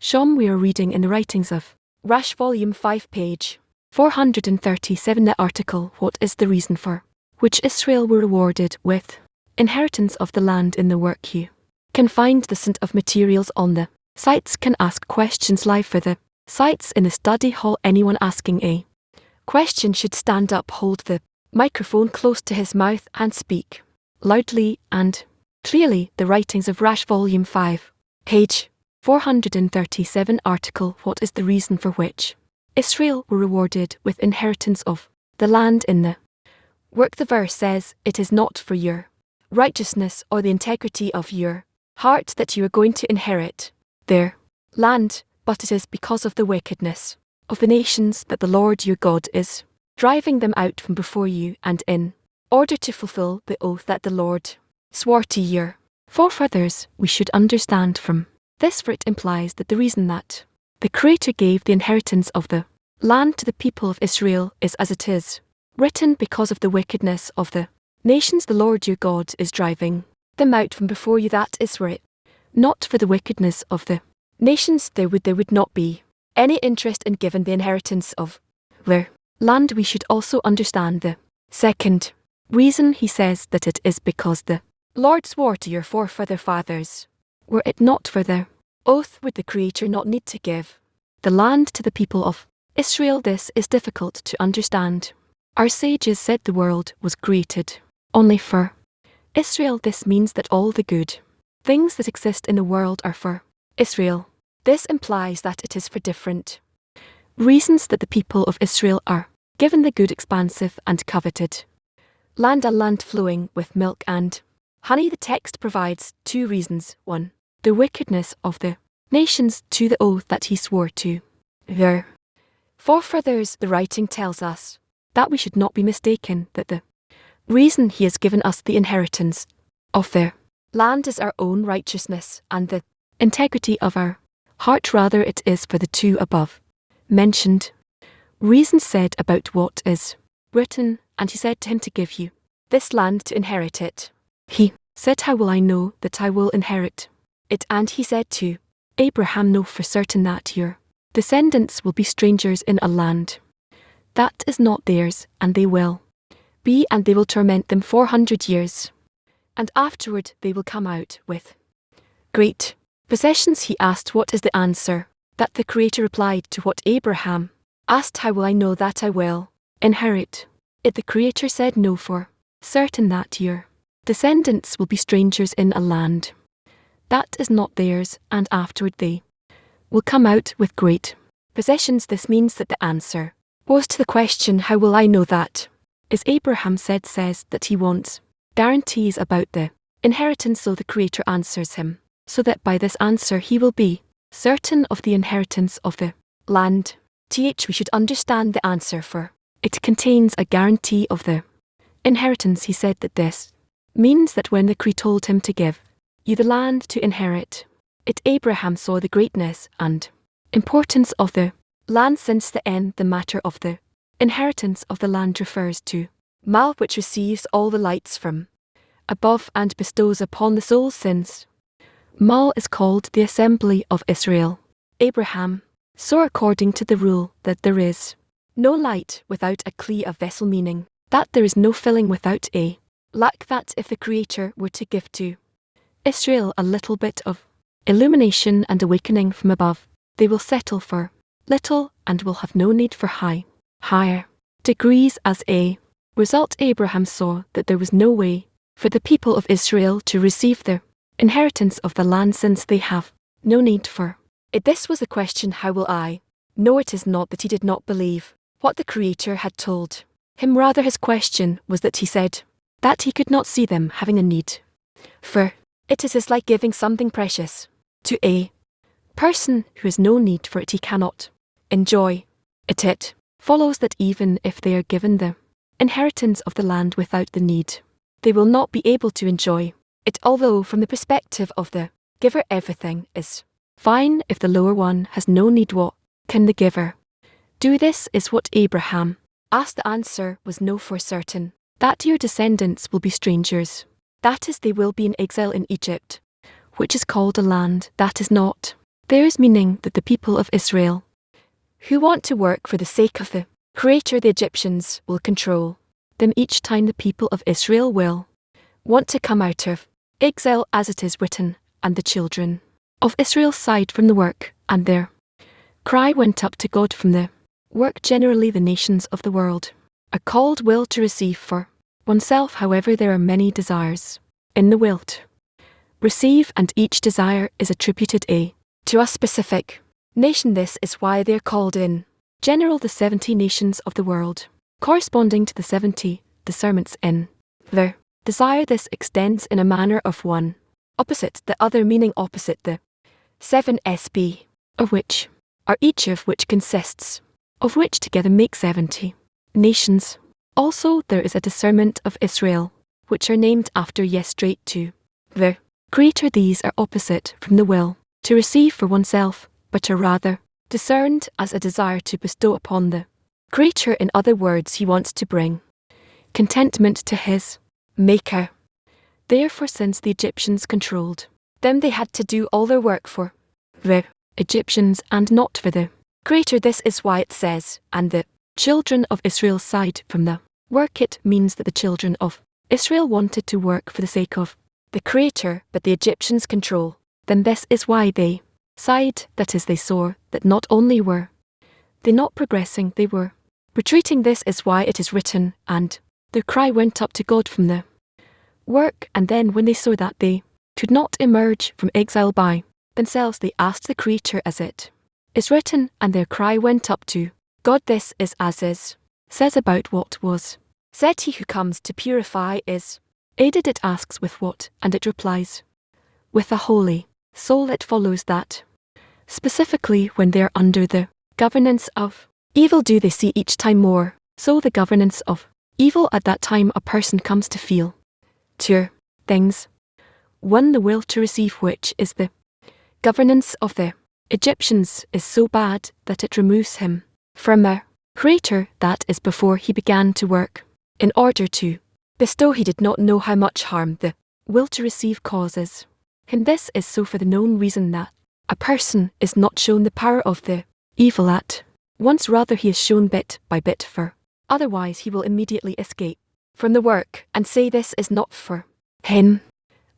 Shom, we are reading in the writings of Rash Volume 5 page 437 the article What is the reason for which Israel were rewarded with inheritance of the land in the work you can find the scent of materials on the sites can ask questions live for the sites in the study hall. Anyone asking a question should stand up, hold the microphone close to his mouth and speak loudly and clearly. The writings of Rash Volume 5 page 437 article What is the reason for which Israel were rewarded with inheritance of the land in the work. The verse says, it is not for your righteousness or the integrity of your heart that you are going to inherit their land, but it is because of the wickedness of the nations that the Lord your God is driving them out from before you, and in order to fulfill the oath that the Lord swore to your forefathers. We should understand from this, for it implies that the reason that the Creator gave the inheritance of the land to the people of Israel is as it is written, because of the wickedness of the nations the Lord your God is driving them out from before you. That is where it, not for the wickedness of the nations, there would not be any interest in giving the inheritance of their land. We should also understand the second reason. He says that it is because the Lord swore to your forefathers. Were it not for the oath, would the Creator not need to give the land to the people of Israel? This is difficult to understand. Our sages said the world was created only for Israel. This means that all the good things that exist in the world are for Israel. This implies that it is for different reasons that the people of Israel are given the good, expansive and coveted land, a land flowing with milk and honey. The text provides two reasons: one, the wickedness of the nations; two, the oath that he swore to their forefathers. The writing tells us that we should not be mistaken that the reason he has given us the inheritance of their land is our own righteousness and the integrity of our heart. Rather, it is for the two above mentioned reasons said about what is written. And he said to him to give you this land to inherit it. He said, how will I know that I will inherit it? And he said to Abraham, know for certain that your descendants will be strangers in a land that is not theirs, and they will torment them 400 years, and afterward they will come out with great possessions. He asked, what is the answer that the Creator replied to what Abraham asked? How will I know that I will inherit it? The Creator said, know for certain that your descendants will be strangers in a land that is not theirs, and afterward they will come out with great possessions. This means that the answer was to the question, how will I know that, as Abraham says that he wants guarantees about the inheritance. So the Creator answers him, so that by this answer he will be certain of the inheritance of the land. We should understand the answer, for it contains a guarantee of the inheritance. He said that this means that when the Creator told him to give you the land to inherit it, Abraham saw the greatness and importance of the land. Since the end, the matter of the inheritance of the land refers to Mal, which receives all the lights from above and bestows upon the soul. Since Mal is called the assembly of Israel, Abraham saw according to the rule that there is no light without a clear vessel, meaning that there is no filling without a lack. That if the Creator were to give to Israel a little bit of illumination and awakening from above, they will settle for little and will have no need for higher degrees. As a result, Abraham saw that there was no way for the people of Israel to receive the inheritance of the land, since they have no need for it. This was the question, how will I know? It is not that he did not believe what the Creator had told him. Rather, his question was that he said that he could not see them having a need for it. It is like giving something precious to a person who has no need for it. He cannot enjoy it. It follows that even if they are given the inheritance of the land without the need, they will not be able to enjoy it. Although from the perspective of the giver everything is fine, if the lower one has no need, what can the giver do? This is what Abraham asked. The answer was no, for certain that your descendants will be strangers. That is, they will be in exile in Egypt, which is called a land that is not There is meaning that the people of Israel, who want to work for the sake of the Creator the Egyptians, will control them each time the people of Israel will want to come out of exile, as it is written, and the children of Israel sighed from the work, and their cry went up to God from the work. Generally the nations of the world are called will to receive for oneself. However, there are many desires in the will to receive, and each desire is attributed to a specific nation. This is why they are called in general the 70 nations of the world, corresponding to the 70 discernments in their desire. This extends in a manner of one opposite the other, meaning opposite the 7 sb, of which are each of which consists of which together make 70 nations. Also there is a discernment of Israel, which are named after straight to the Creator. These are opposite from the will to receive for oneself, but are rather discerned as a desire to bestow upon the Creator. In other words, he wants to bring contentment to his Maker. Therefore, since the Egyptians controlled them, they had to do all their work for the Egyptians and not for the Creator. This is why it says, and the children of Israel sighed from the work. It means that the children of Israel wanted to work for the sake of the Creator, but the Egyptians control them. This is why they sighed, that is, they saw that not only were they not progressing, they were retreating. This is why it is written, and their cry went up to God from the work. And then when they saw that they could not emerge from exile by themselves, they asked the Creator, as it is written, and their cry went up to God. This is as is says about what was said, he who comes to purify is aided. It asks with what, and it replies with a holy soul. It follows that specifically when they are under the governance of evil, do they see each time more so the governance of evil. At that time a person comes to feel two things. One, the will to receive, which is the governance of the Egyptians, is so bad that it removes him from a Creator. That is, before he began to work in order to bestow, he did not know how much harm the will to receive causes him. This is so for the known reason that a person is not shown the power of the evil at once, rather he is shown bit by bit, for otherwise he will immediately escape from the work and say this is not for him.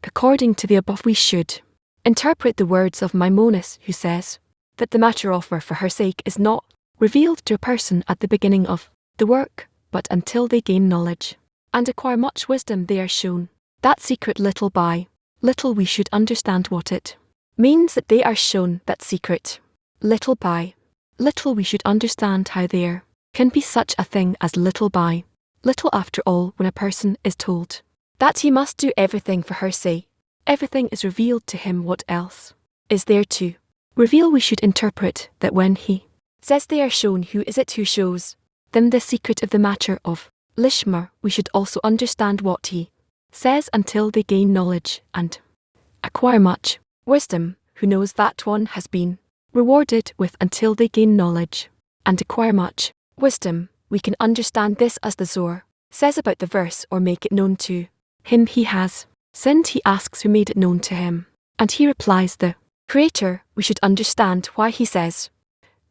According to the above, we should interpret the words of Maimonides, who says that the matter offer for her sake is not revealed to a person at the beginning of the work, but until they gain knowledge and acquire much wisdom they are shown that secret little by little. We should understand what it means that they are shown that secret little by little. We should understand how there can be such a thing as little by little. After all, when a person is told that he must do everything for her sake, everything is revealed to him. What else is there to reveal? We should interpret that when he says they are shown, who is it who shows them the secret of the matter of Lishmar? We should also understand what he says, until they gain knowledge and acquire much wisdom. Who knows that one has been rewarded with until they gain knowledge and acquire much wisdom? We can understand this as the Zohar says about the verse, or make it known to him he has sinned. He asks who made it known to him, and he replies the Creator. We should understand why he says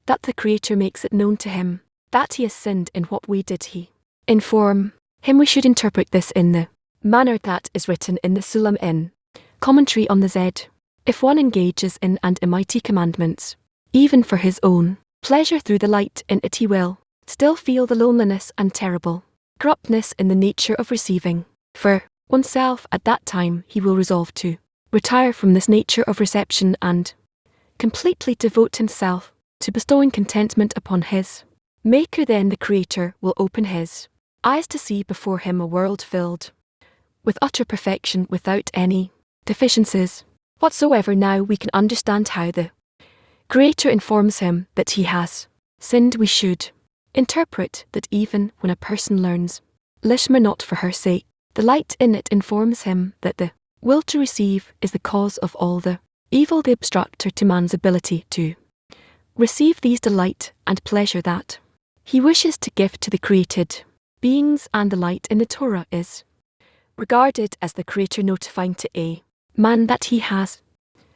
that the Creator makes it known to him that he has sinned. In what way did he inform him? We should interpret this in the manner that is written in the Sulam in commentary on the Zed. If one engages in and mighty commandments, even for his own pleasure, through the light in it he will still feel the loneliness and terrible corruptness in the nature of receiving for oneself. At that time he will resolve to retire from this nature of reception and completely devote himself to bestowing contentment upon his Maker. Then the Creator will open his eyes to see before him a world filled with utter perfection, without any deficiencies whatsoever. Now we can understand how the Creator informs him that he has sinned. We should interpret that even when a person learns Lishma not for her sake, the light in it informs him that the will to receive is the cause of all the evil, the obstructor to man's ability to receive these delight and pleasure that he wishes to give to the created beings. And the light in the Torah is regarded as the Creator notifying to a man that he has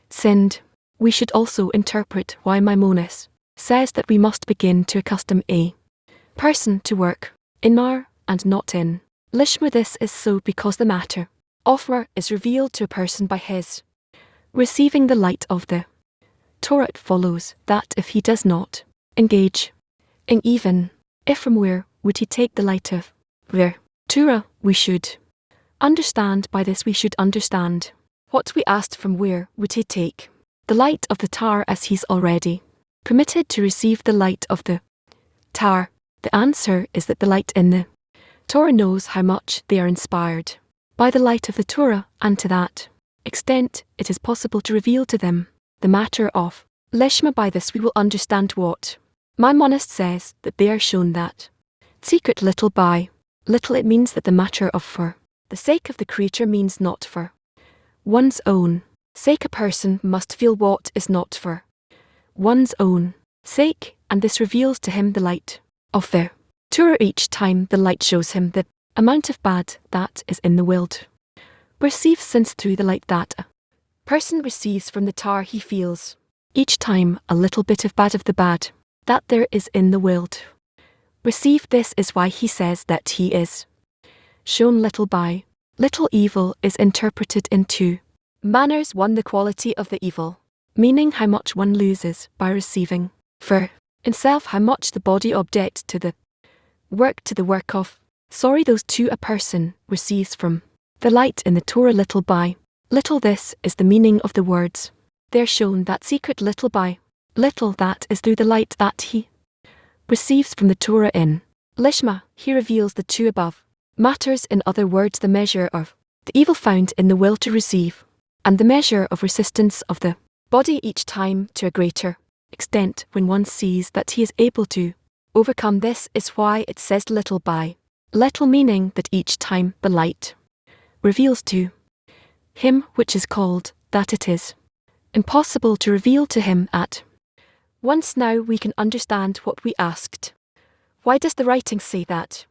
sinned. We should also interpret why Maimonides says that we must begin to accustom a person to work in Mar and not in Lishma. This is so because the matter of Mar is revealed to a person by his receiving the light of the Torah. It follows that if he does not engage in, even if from where would he take the light of the Torah, we should understand by this we should understand what we asked: from where would he take the light of the Torah, as he's already permitted to receive the light of the Torah? The answer is that the light in the Torah knows how much they are inspired by the light of the Torah, and to that extent it is possible to reveal to them the matter of Lishma. By this we will understand what Maimonides says, that they are shown that secret little by little. It means that the matter of for the sake of the creature means not for one's own sake. A person must feel what is not for one's own sake, and this reveals to him the light of the Torah. Each time the light shows him the amount of bad that is in the world receives, since through the light that a person receives from the Torah he feels each time a little bit of bad of the bad that there is in the world received. This is why he says that he is shown little by little. Evil is interpreted in two manners. One, the quality of the evil, meaning how much one loses by receiving for himself, how much the body object to the work of those two a person receives from the light in the Torah little by little. This is the meaning of the words. They're shown that secret little by little, that is through the light that he receives from the Torah in Lishma. He reveals the two above matters. In other words, the measure of the evil found in the will to receive, and the measure of resistance of the body each time to a greater extent when one sees that he is able to overcome. This is why it says little by little, meaning that each time the light reveals to him, which is called that it is impossible to reveal to him at once. Now we can understand what we asked. Why does the writing say that?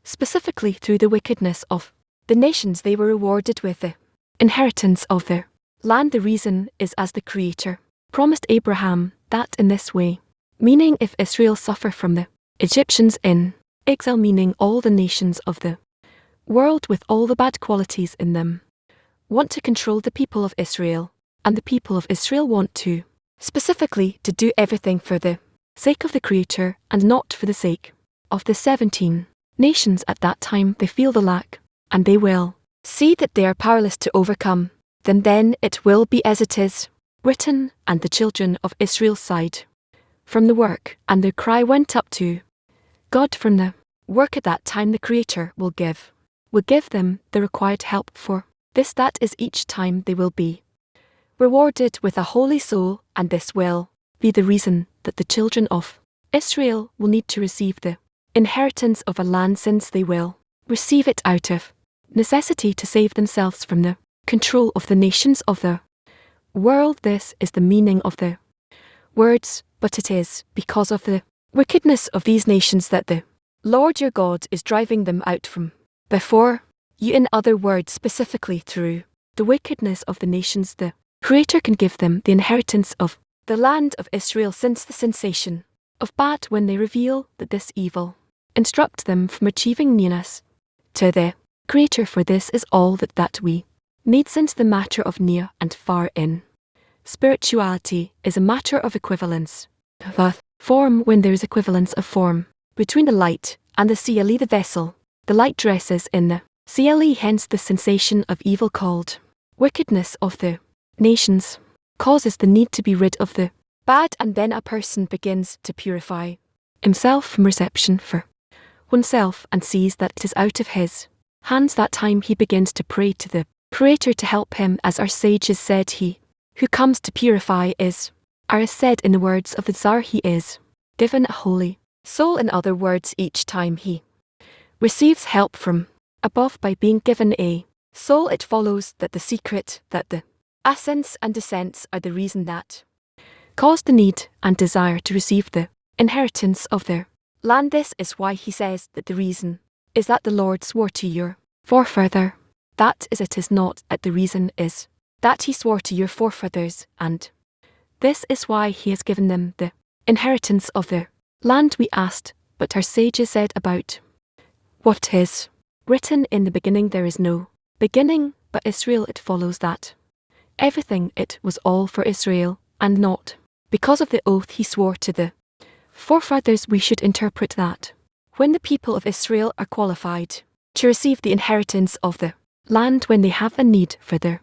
Specifically through the wickedness of the nations they were rewarded with the inheritance of their land. The reason is as the Creator promised Abraham that in this way, meaning if Israel suffer from the Egyptians in exile, meaning all the nations of the world with all the bad qualities in them want to control the people of Israel, and the people of Israel want to specifically to do everything for the sake of the Creator and not for the sake of the 17 nations. At that time they feel the lack, and they will see that they are powerless to overcome them. Then it will be as it is written, and the children of Israel sighed from the work, and their cry went up to God from the work. At that time the Creator will give them the required help for this. That is, each time they will be rewarded with a holy soul, and this will be the reason that the children of Israel will need to receive the inheritance of a land, since they will receive it out of necessity to save themselves from the control of the nations of the world. This is the meaning of the words, but it is because of the wickedness of these nations that the Lord your God is driving them out from before you. In other words, specifically through the wickedness of the nations, the Creator can give them the inheritance of the land of Israel, since the sensation of bad when they reveal that this evil instruct them from achieving nearness to the Creator. For this is all that we need, since the matter of near and far in spirituality is a matter of equivalence of form. When there is equivalence of form between the light and the CLE, the vessel, the light dresses in the CLE. Hence the sensation of evil called wickedness of the nations causes the need to be rid of the bad, and then a person begins to purify himself from reception for oneself and sees that it is out of his hands. That time he begins to pray to the Creator to help him. As our sages said, he who comes to purify is, as said in the words of the Tsar, he is given a holy soul. In other words, each time he receives help from above by being given a soul, it follows that the secret, that the ascents and descents are the reason that cause the need and desire to receive the inheritance of their land. This is why he says that the reason is that the Lord swore to your forefather. That is, it is not that the reason is that he swore to your forefathers, and This is why he has given them the inheritance of the land. We asked, but our sages said about what is written in the beginning there is no beginning, but Israel it follows that everything it was all for Israel, and not because of the oath he swore to the forefathers. We should interpret that when the people of Israel are qualified to receive the inheritance of the land, when they have a need for their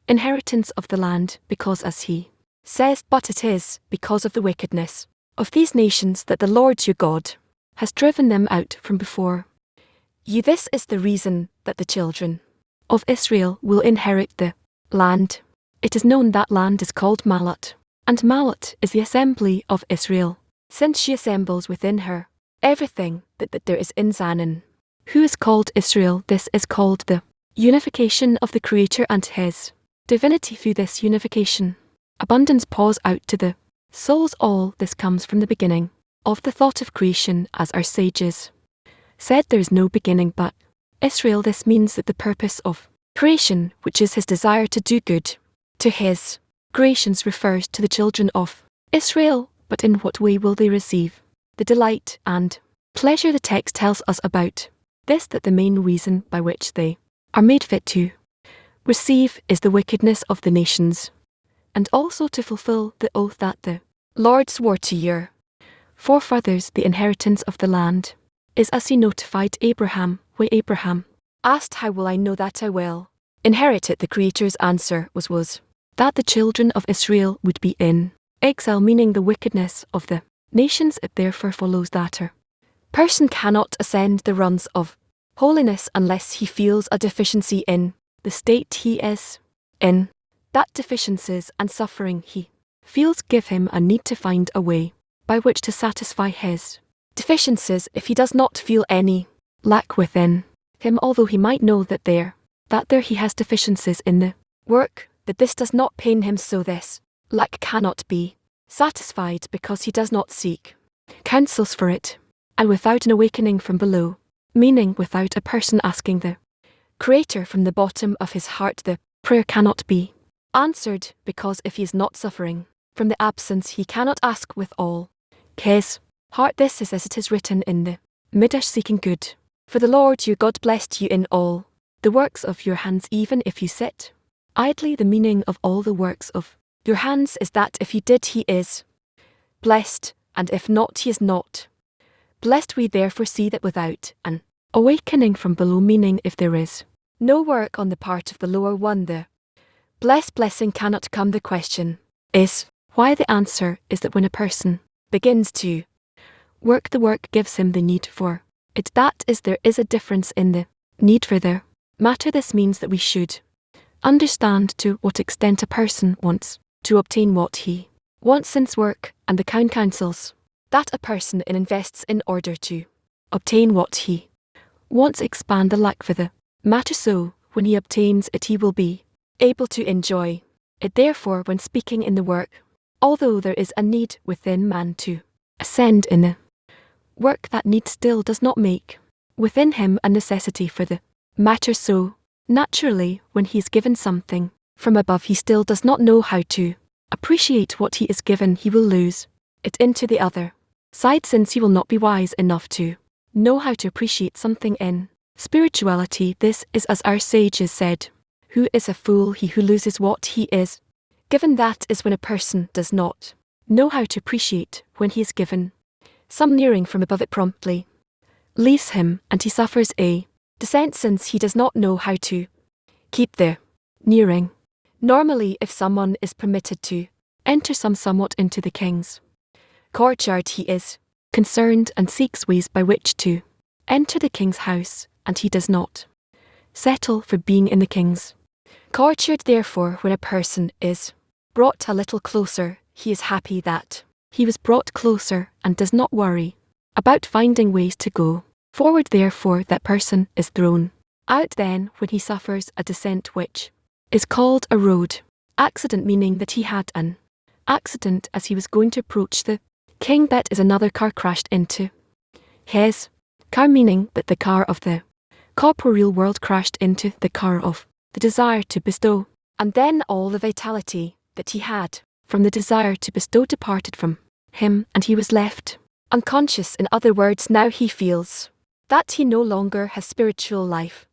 inheritance of the land, because as he says, but it is because of the wickedness of these nations that the Lord your God has driven them out from before you. This is the reason that the children of Israel will inherit the land. It is known that land is called Malat, and Malat is the assembly of Israel, since she assembles within her everything that there is in Zion. Who is called Israel? This is called the unification of the Creator and his divinity. Through this unification, abundance pours out to the souls. All this comes from the beginning of the thought of creation, as our sages said there is no beginning but Israel. This means that the purpose of creation, which is his desire to do good to his creations, refers to the children of Israel. But in what way will they receive the delight and pleasure? The text tells us about this, that the main reason by which they are made fit to receive is the wickedness of the nations, and also to fulfill the oath that the Lord swore to your forefathers. The inheritance of the land is as he notified Abraham, when Abraham asked, how will I know that I will inherit it? The Creator's answer was that the children of Israel would be in exile, meaning the wickedness of the nations. It therefore follows that a person cannot ascend the rungs of holiness unless he feels a deficiency in the state he is in. That deficiencies and suffering he feels give him a need to find a way by which to satisfy his deficiencies. If he does not feel any lack within him, although he might know that there he has deficiencies in the work, that this does not pain him, so this lack cannot be satisfied because he does not seek counsels for it. And without an awakening from below, meaning without a person asking the Creator from the bottom of his heart, the prayer cannot be answered, because if he is not suffering from the absence, he cannot ask with all his heart. This is as it is written in the Midrash, seeking good for the Lord your God blessed you in all the works of your hands, even if you sit idly. The meaning of all the works of your hands is that if he did, he is blessed, and if not, he is not blessed. We therefore see that without an awakening from below, meaning if there is no work on the part of the lower one, the blessing cannot come. The question is why? The answer is that when a person begins to work, the work gives him the need for it. That is, there is a difference in the need for the matter. This means that we should understand to what extent a person wants to obtain what he wants, since work and the counsels that a person invests in order to obtain what he wants expand the lack for the matter. So when he obtains it, he will be able to enjoy it. Therefore, when speaking in the work, although there is a need within man to ascend in the work, that need still does not make within him a necessity for the matter. So naturally, when he is given something from above, he still does not know how to appreciate what he is given. He will lose it into the other side, since he will not be wise enough to know how to appreciate something in spirituality. This is as our sages said, who is a fool? He who loses what he is given. That is when a person does not know how to appreciate when he is given some nearing from above, it promptly leaves him, and he suffers a descent, since he does not know how to keep the nearing. Normally, if someone is permitted to enter somewhat into the king's courtyard, he is concerned and seeks ways by which to enter the king's house, and he does not settle for being in the king's courtyard. Therefore, when a person is brought a little closer, he is happy that he was brought closer and does not worry about finding ways to go forward. Therefore, that person is thrown out then when he suffers a descent, which is called a road accident, meaning that he had an accident as he was going to approach the king. That is, another car crashed into his car, meaning that the car of the corporeal world crashed into the car of the desire to bestow, and then all the vitality that he had from the desire to bestow departed from him, and he was left unconscious. In other words, now he feels that he no longer has spiritual life.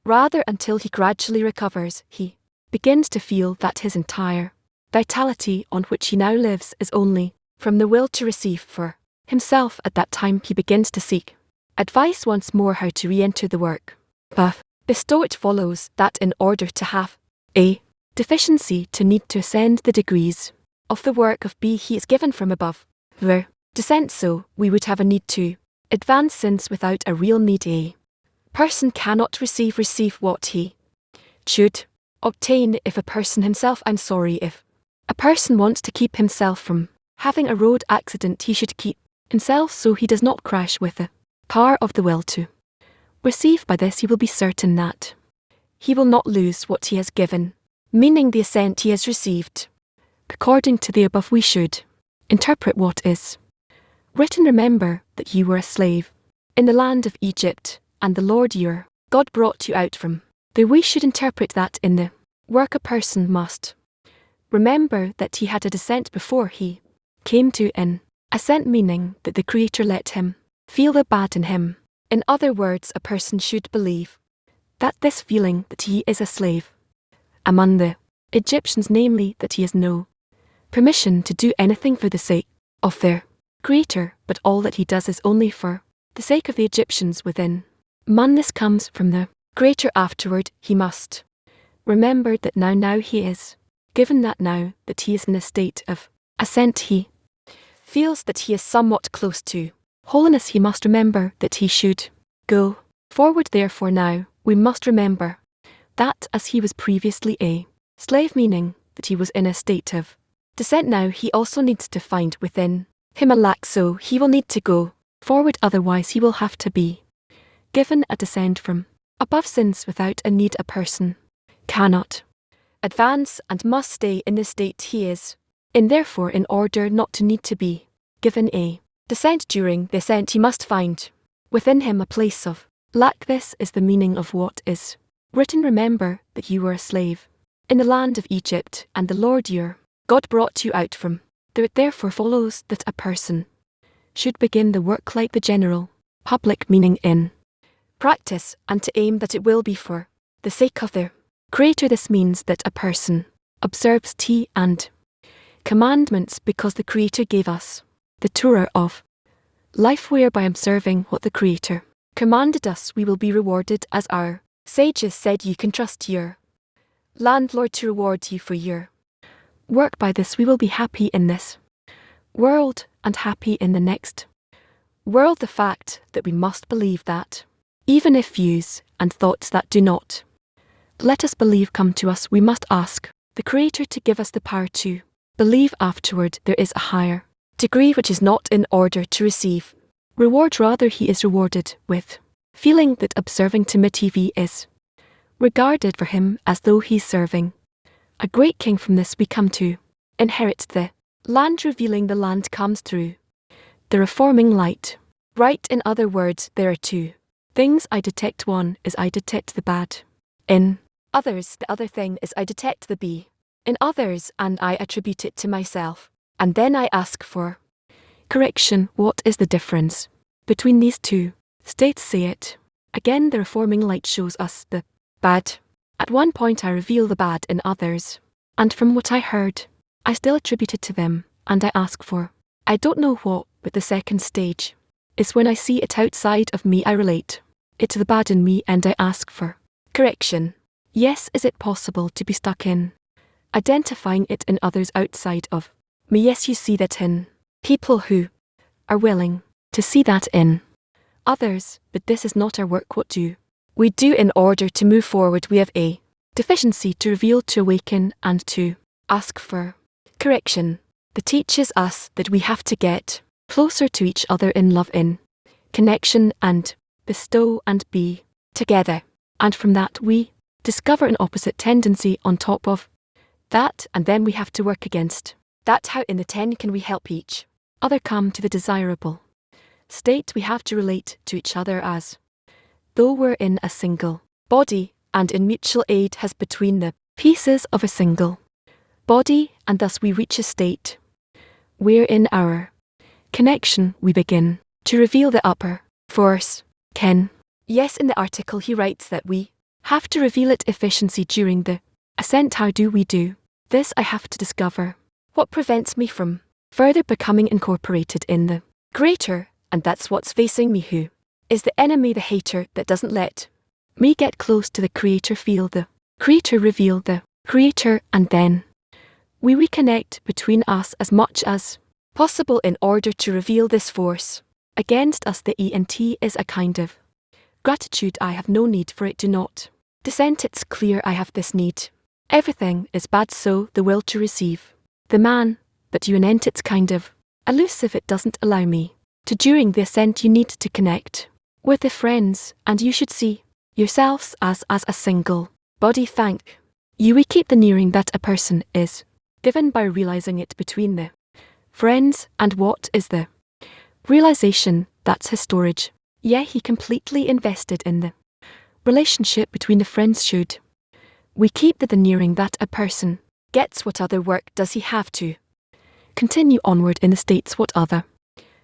Rather, until he gradually recovers, he begins to feel that his entire vitality on which he now lives is only from the will to receive for himself. At that time he begins to seek advice once more how to re-enter the work path. Bestow. It follows that in order to have a deficiency to need to ascend the degrees of the work of B he is given from above the descent, so we would have a need to advance, since without a real need a person cannot receive what he should obtain. If a person himself, if a person wants to keep himself from having a road accident, he should keep himself so he does not crash with the power of the will to receive. By this he will be certain that he will not lose what he has given, meaning the ascent he has received. According to the above, we should interpret what is written. Remember that you were a slave in the land of Egypt, and the Lord your God brought you out from there. We should interpret that in the work a person must remember that he had a descent before he came to an ascent, meaning that the Creator let him feel the bad in him. In other words, a person should believe that this feeling that he is a slave among the Egyptians, namely that he has no permission to do anything for the sake of their Creator, but all that he does is only for the sake of the Egyptians within. This comes from the Creator. Afterward, he must remember that now he is given that now that he is in a state of ascent, he feels that he is somewhat close to holiness. He must remember that he should go forward. Therefore now we must remember that as he was previously a slave, meaning that he was in a state of descent, now he also needs to find within him a lack, so he will need to go forward, otherwise he will have to be given a descent from above, since without a need a person cannot advance and must stay in the state he is in. Therefore, in order not to need to be given a descent during the ascent, he must find within him a place of lack. This is the meaning of what is written. Remember that you were a slave in the land of Egypt, and the Lord your God brought you out from there. It therefore follows that a person should begin the work like the general public, meaning in practice, and to aim that it will be for the sake of their Creator. This means that a person observes T and commandments because the Creator gave us the Torah of life, whereby observing what the Creator commanded us we will be rewarded. As our sages said, you can trust your landlord to reward you for your work. By this we will be happy in this world and happy in the next world. The fact that we must believe that even if views and thoughts that do not let us believe come to us, we must ask the Creator to give us the power to believe. Afterward, there is a higher degree which is not in order to receive reward, rather he is rewarded with feeling that observing Timitiv is regarded for him as though he's serving a great king. From this we come to inherit the land. Revealing the land comes through the reforming light. Right, in other words, there are two things I detect. One is I detect the bad in others. The other thing is I detect the B in others, and I attribute it to myself. And then I ask for correction. What is the difference between these two states? Say it again. The reforming light shows us the bad. At one point I reveal the bad in others, and from what I heard, I still attribute it to them, and I ask for I don't know what. But the second stage is when I see it outside of me. I relate it to the bad in me, and I ask for correction. Yes, is it possible to be stuck in identifying it in others outside of me? Yes, you see that in people who are willing to see that in others, but this is not our work. What do we do in order to move forward? We have a deficiency to reveal, to awaken, and to ask for correction. That teaches us that we have to get closer to each other in love, in connection, and bestow and be together. And from that we discover an opposite tendency on top of that, and then we have to work against that. How in the 10 can we help each other come to the desirable state? We have to relate to each other as though we're in a single body, and in mutual aid has between the pieces of a single body, and thus we reach a state where in our connection we begin to reveal the upper force, ken. Yes, in the article he writes that we have to reveal it efficiency during the ascent. How do we do this? I have to discover what prevents me from further becoming incorporated in the greater, and that's what's facing me. Who is the enemy, the hater that doesn't let me get close to the Creator, feel the Creator, reveal the Creator, and then we reconnect between us as much as possible in order to reveal this force against us. The ENT is a kind of gratitude. I have no need for it. Do not dissent. It's clear I have this need. Everything is bad, so the will to receive the man, but you anent. It's kind of elusive. It doesn't allow me to. During the ascent you need to connect with the friends, and you should see yourselves as a single body. Thank you. We keep the nearing that a person is given by realizing it between the friends. And what is the realization? That's his storage. Yeah, he completely invested in the relationship between the friends. Should we keep the nearing that a person gets? What other work does he have to continue onward in the states? What other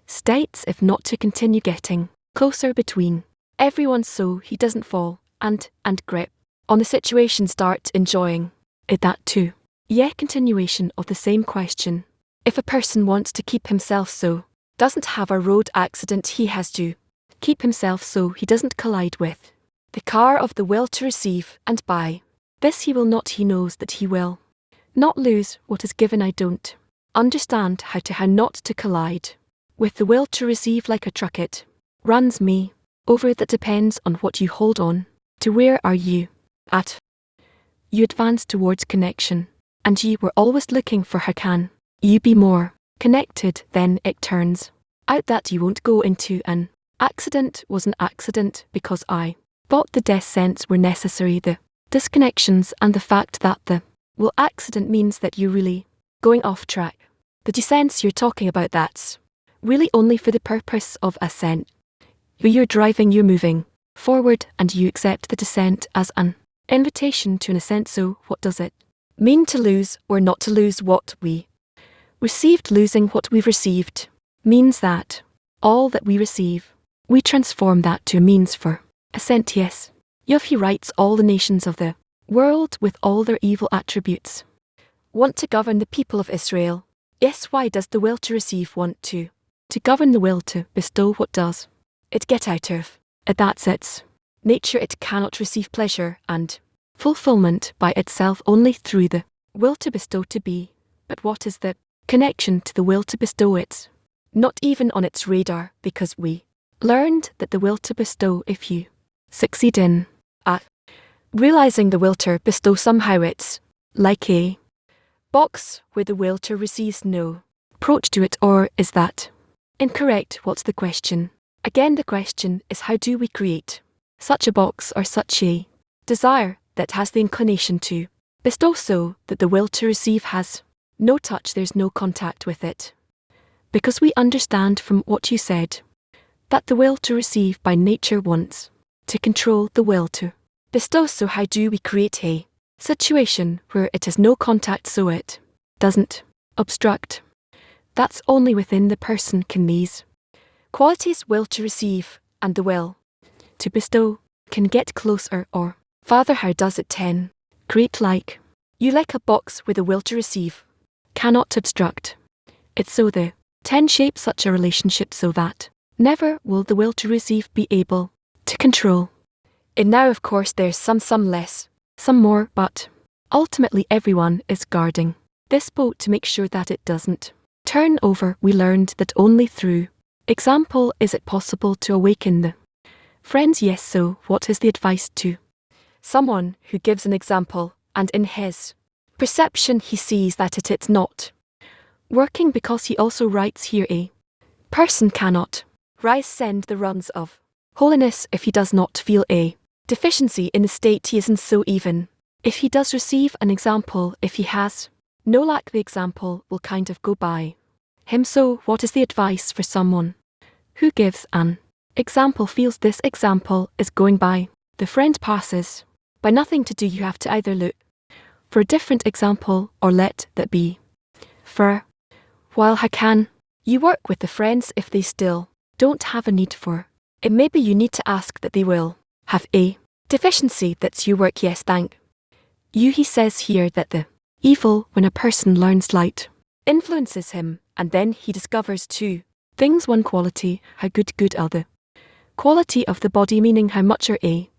states if not to continue getting closer between everyone so he doesn't fall and grip on the situation, start enjoying it? That too. Yeah, continuation of the same question. If a person wants to keep himself so doesn't have a road accident, he has to keep himself so he doesn't collide with the car of the will to receive, and by this he will not, he knows that he will not lose what is given. I don't understand how not to collide with the will to receive. Like a truck it runs me over. That depends on what you hold on to. Where are you at? You advance towards connection, and you were always looking for how can you be more connected. Then it turns out that you won't go into an accident. Was an accident because I thought the descents were necessary. The disconnections and the fact that the will accident means that you're really going off track. The descents you're talking about, that's really only for the purpose of ascent. You're driving, you're moving forward, and you accept the descent as an invitation to an ascent. So what does it mean to lose or not to lose what we received? Losing what we've received means that all that we receive, we transform that to a means for ascent. Yes, he writes, all the nations of the world with all their evil attributes want to govern the people of Israel. Yes, why does the will to receive want to govern the will to bestow? What does it get out of it? That's its nature. It cannot receive pleasure and fulfillment by itself, only through the will to bestow to be. But what is the connection to the will to bestow? It's not even on its radar, because we learned that the will to bestow, if you succeed in realizing the will to bestow, somehow it's like a box where the will to receives no approach to it. Or is that incorrect? What's the question? Again, the question is, how do we create such a box or such a desire that has the inclination to bestow, so that the will to receive has no touch, there's no contact with it? Because we understand from what you said that the will to receive by nature wants to control the will to bestow. So how do we create a situation where it has no contact so it doesn't obstruct? That's only within the person can these qualities, will to receive and the will to bestow, can get closer or farther. How does it create like you, like a box where the will to receive cannot obstruct it, so the shape such a relationship so that never will the will to receive be able to control it. Now of course there's some less, some more, but ultimately everyone is guarding this boat to make sure that it doesn't turn over. We learned that only through example is it possible to awaken the friends. Yes, so what is the advice to someone who gives an example and in his perception he sees that it's not working? Because he also writes here, a person cannot rise send the runs of holiness if he does not feel a deficiency in the state he is in. So even if he does receive an example, if he has no lack, the example will kind of go by him. So what is the advice for someone who gives an example, feels this example is going by? The friend passes by nothing to do. You have to either look For a different example, or let that be. For while how can you work with the friends if they still don't have a need for it? Maybe you need to ask that they will have a deficiency that's your work. Yes, thank you. He says here that the evil when a person learns light influences him, and then he discovers two things: one, quality, how good are the quality of the body, meaning how much a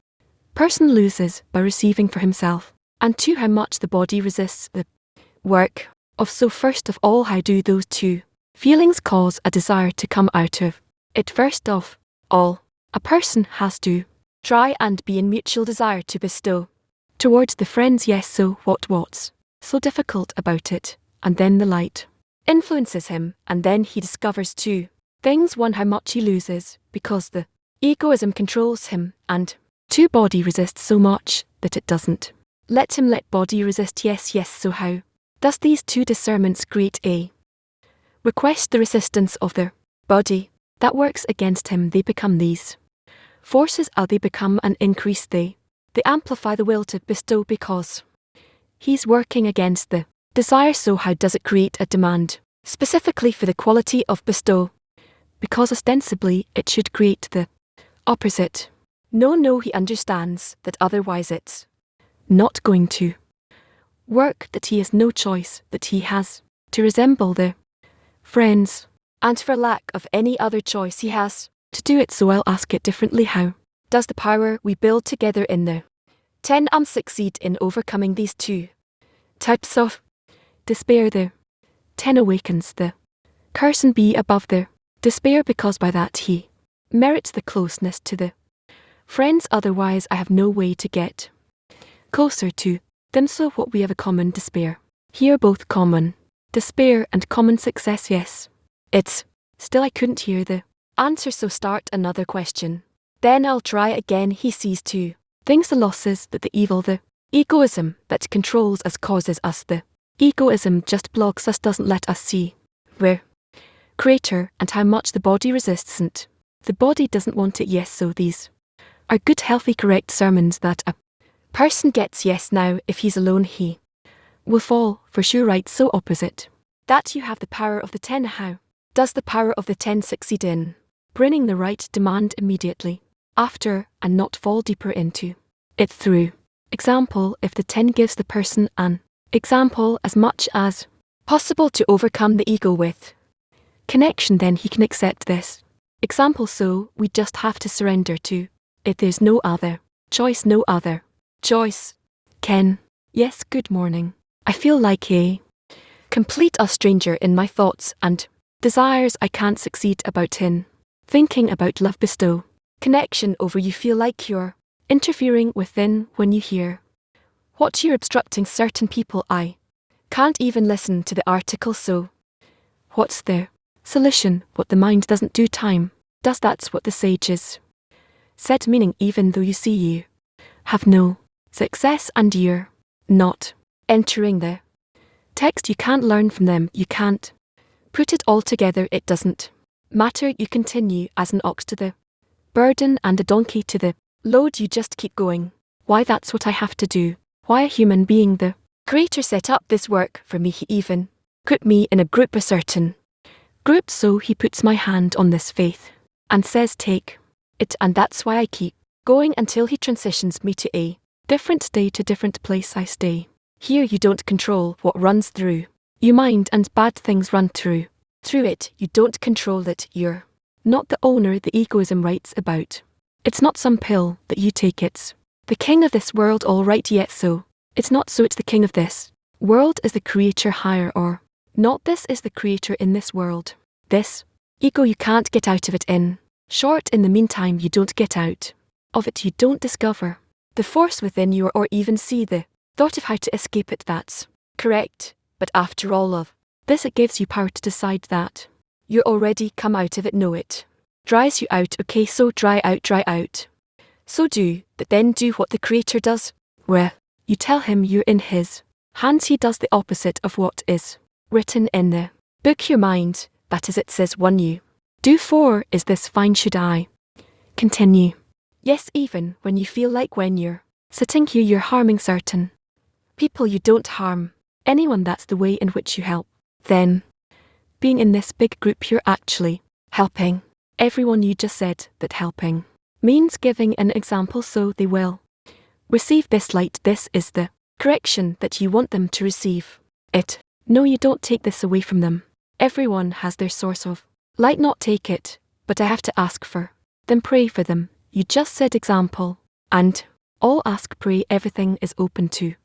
person loses by receiving for himself, and two, how much the body resists the work of. So first of all, how do those two feelings cause a desire to come out of it? First of all, a person has to try and be in mutual desire to bestow towards the friends. Yes, so what's so difficult about it? And then the light influences him, and then he discovers two things: one, how much he loses because the egoism controls him, and two, body resists so much that it doesn't let him let body resist. Yes, so how does these two discernments create a request? The resistance of the body that works against him, they become these forces. They become an increase, they amplify the will to bestow because he's working against the desire. So how does it create a demand specifically for the quality of bestow? Because ostensibly it should create the opposite. No, he understands that otherwise it's not going to work, that he has no choice, that he has to resemble the friends, and for lack of any other choice he has to do it. So I'll ask it differently: how does the power we build together in the 10 succeed in overcoming these two types of despair? The 10 awakens the person be above the despair, because by that he merits the closeness to the friends, otherwise I have no way to get closer to them. So what we have a common despair here, both common despair and common success. Yes, it's still I couldn't hear the answer, so start another question. Then I'll try again. He sees two things: the losses that the evil, the egoism that controls us causes us. The egoism just blocks us, doesn't let us see we're creator, and how much the body resists and the body doesn't want it. Yes, so these are good, healthy, correct sermons that a person gets. Yes, now if he's alone he will fall for sure, right? So opposite that you have the power of the 10. How does the power of the 10 succeed in bringing the right demand immediately after and not fall deeper into it? Through example, if the 10 gives the person an example as much as possible to overcome the ego with connection, then he can accept this example. So we just have to surrender to it. There's no other choice, no other choice. Ken, yes, good morning. I feel like a complete stranger in my thoughts and desires. I can't succeed about in thinking about love, bestow connection over. You feel like you're interfering within when you hear what you're obstructing certain people. I can't even listen to the article. So what's the solution? What the mind doesn't do, time does. That's what the sages said, meaning even though you see you have no success and you're not entering the text, you can't learn from them, you can't put it all together, it doesn't matter. You continue as an ox to the burden and a donkey to the load. You just keep going. Why, that's what I have to do. Why, a human being, the creator set up this work for me. He even put me in a group, a certain group, so he puts my hand on this faith and says take it, and that's why I keep going until he transitions me to a different day, to different place. I stay here. You don't control what runs through your mind, and bad things run through it. You don't control it. You're not the owner. The egoism writes about it's not some pill that you take, it's the king of this world, all right. Yet so it's not, so it's the king of this world. Is the creator higher or not? This is the creator in this world. This ego, you can't get out of it. In short, in the meantime, you don't get out of it. You don't discover the force within you, or even see the thought of how to escape it. That's correct. But after all of this, it gives you power to decide that you're already come out of it. No, it dries you out. Okay, so dry out. So do, but then do what the creator does. Where you tell him you're in his hands, he does the opposite of what is written in the book. Your mind, that is, it says 1 you do 4. Is this fine? Should I continue? Yes, even when you feel like when you're sitting here you're harming certain people you don't harm, anyone that's the way in which you help. Then, being in this big group you're actually helping everyone. You just said that helping means giving an example so they will receive this light. This is the correction that you want them to receive it. No, you don't take this away from them. Everyone has their source of light. Not take it, but I have to ask for them, pray for them. You just said example, and all ask, pray, everything is open to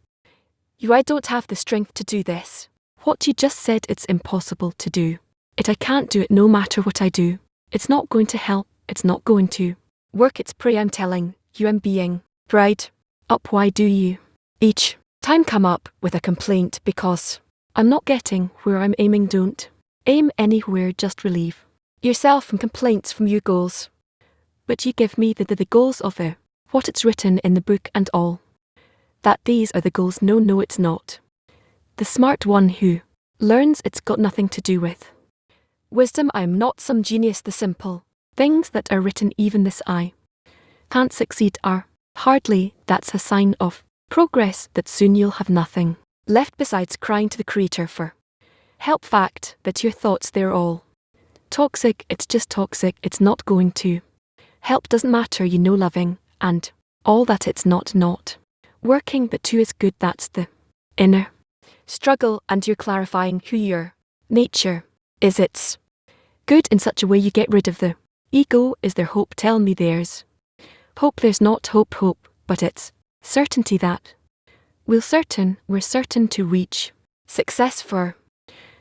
you. I don't have the strength to do this. What you just said, it's impossible to do it. I can't do it no matter what I do. It's not going to help, it's not going to work. It's pray. I'm telling you, I'm being pride up. Why do you each time come up with a complaint? Because I'm not getting where I'm aiming. Don't aim anywhere, just relieve yourself from complaints from your goals. But you give me the goals of what it's written in the book and all. That these are the goals. No, it's not. The smart one who learns, it's got nothing to do with wisdom. I am not some genius. The simple things that are written, even this I can't succeed, are hardly that's a sign of progress. That soon you'll have nothing left besides crying to the Creator for help. Fact that your thoughts, they're all toxic. It's just toxic. It's not going to help. Doesn't matter, you know, loving and all that. It's not working. The two is good. That's the inner struggle, and you're clarifying who your nature is. It's good in such a way you get rid of the ego. Is there hope? Tell me there's hope. There's not hope, but it's certainty that we're certain to reach success. For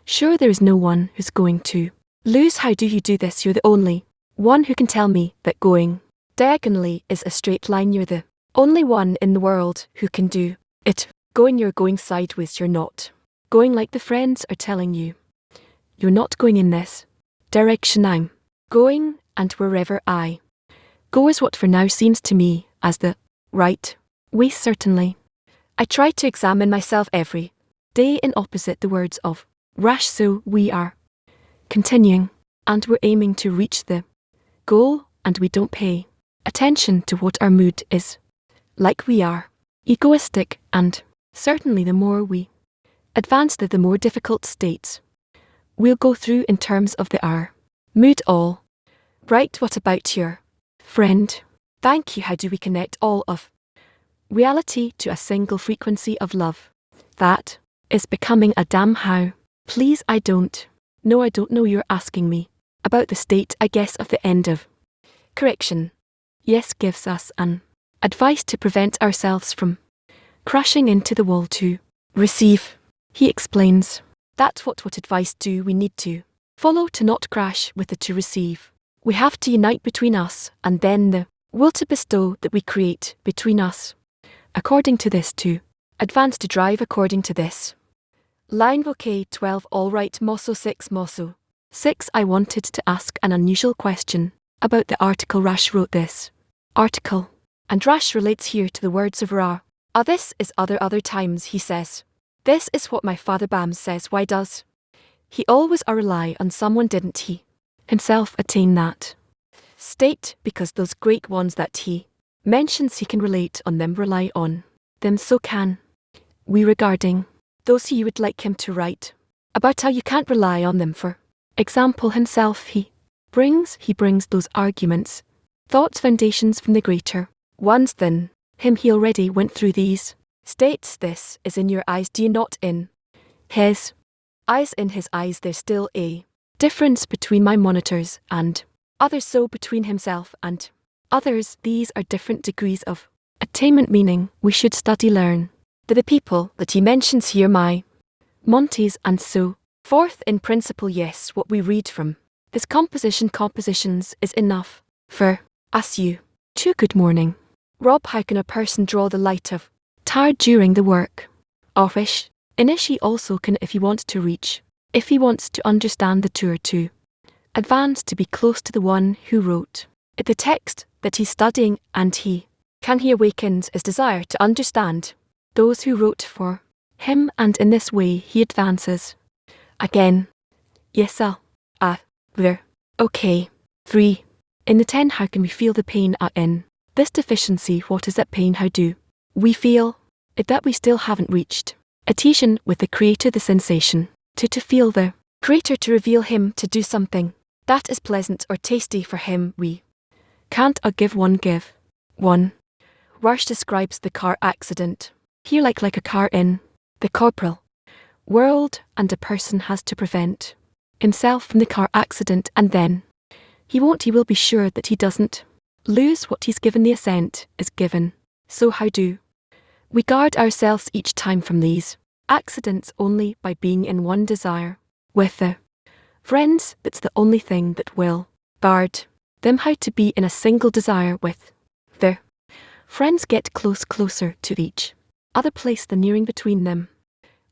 sure there is no one who's going to lose. How do you do this? You're the only one who can tell me that going diagonally is a straight line. You're the only one in the world who can do it. You're going sideways. You're not going like the friends are telling you. You're not going in this direction I'm going, and wherever I go is what for now seems to me as the right way. Certainly, I try to examine myself every day in opposite the words of Rash. So we are continuing, and we're aiming to reach the goal, and we don't pay attention to what our mood is like. We are egoistic, and certainly the more we advance, the more difficult states we'll go through in terms of our mood. All right, what about your friend? Thank you. How do we connect all of reality to a single frequency of love? That is becoming a damn how. Please, I don't know. You're asking me about the state, I guess, of the end of correction. Yes, gives us an advice to prevent ourselves from crashing into the wall to receive. He explains that's what advice do we need to follow to not crash with the to receive. We have to unite between us, and then the will to bestow that we create between us. According to this, to advance, to drive according to this line. Okay, 12. All right, Mosso 6. I wanted to ask an unusual question about the article. Rash wrote this article, and Rash relates here to the words of Ra. This is other times he says, this is what my father Bam says. Why does he always rely on someone? Didn't he himself attain that state? Because those great ones that he mentions, he can relate on them, rely on them. So can we regarding those he would like him to write about how you can't rely on them. For example, himself he brings those arguments, thoughts, foundations from the greater ones than him. He already went through these states. This is in your eyes. Do you not in his eyes? In his eyes there's still a difference between my monitors and others. So between himself and others, these are different degrees of attainment, meaning we should study, learn the people that he mentions here, my Montes and so forth. In principle, yes, what we read from this compositions is enough for us. You too. Good morning, Rob. How can a person draw the light of tired during the work of wish? Inishi also can, if he wants to reach, if he wants to understand the tour, to advance, to be close to the one who wrote it, the text that he's studying, and he awakens his desire to understand those who wrote for him, and in this way he advances. Again. Yes, there. Okay. 3. In the 10, how can we feel the pain in this deficiency? What is that pain? How do we feel it that we still haven't reached adhesion with the Creator, the sensation, to feel the Creator, to reveal Him, to do something that is pleasant or tasty for Him. We can't give one. Rush describes the car accident here like a car in the corporal world, and a person has to prevent himself from the car accident, and then he will be sure that he doesn't lose what he's given. The assent is given. So how do we guard ourselves each time from these accidents? Only by being in one desire with the friends. That's the only thing that will guard them. How to be in a single desire with the friends. Get closer to each other, place the nearing between them.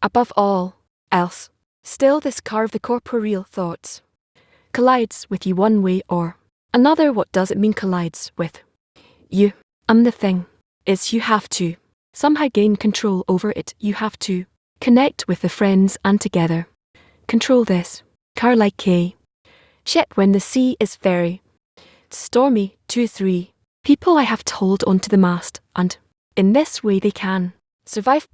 Above all else, still this car of the corporeal thoughts collides with you one way or another. What does it mean collides with you? The thing is, you have to somehow gain control over it. You have to connect with the friends and together control this car like a ship when the sea is very stormy. 2-3 people I have to hold onto the mast, and in this way they can survive.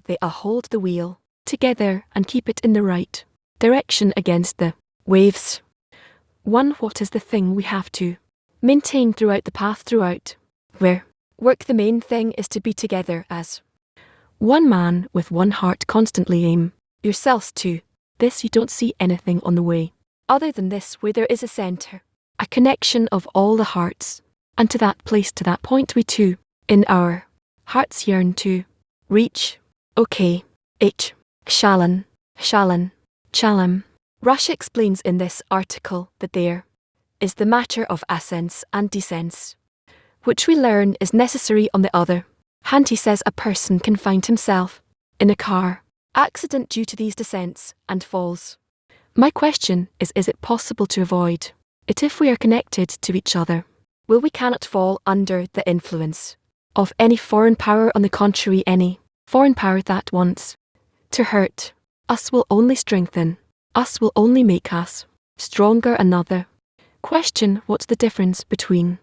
They hold the wheel together and keep it in the right direction against the waves. 1. What is the thing we have to maintain throughout the path, throughout where work? The main thing is to be together as one man with one heart. Constantly aim yourselves to this. You don't see anything on the way other than this, where there is a center, a connection of all the hearts, and to that place, to that point, we too in our hearts yearn to reach. Okay. H. Shalom. Rush explains in this article that there is the matter of ascents and descents, which we learn is necessary. On the other hand, he says a person can find himself in a car accident due to these descents and falls. My question is it possible to avoid it if we are connected to each other? Well, we cannot fall under the influence of any foreign power. On the contrary, any foreign power that wants to hurt us will only strengthen us, will only make us stronger. Another question: what's the difference between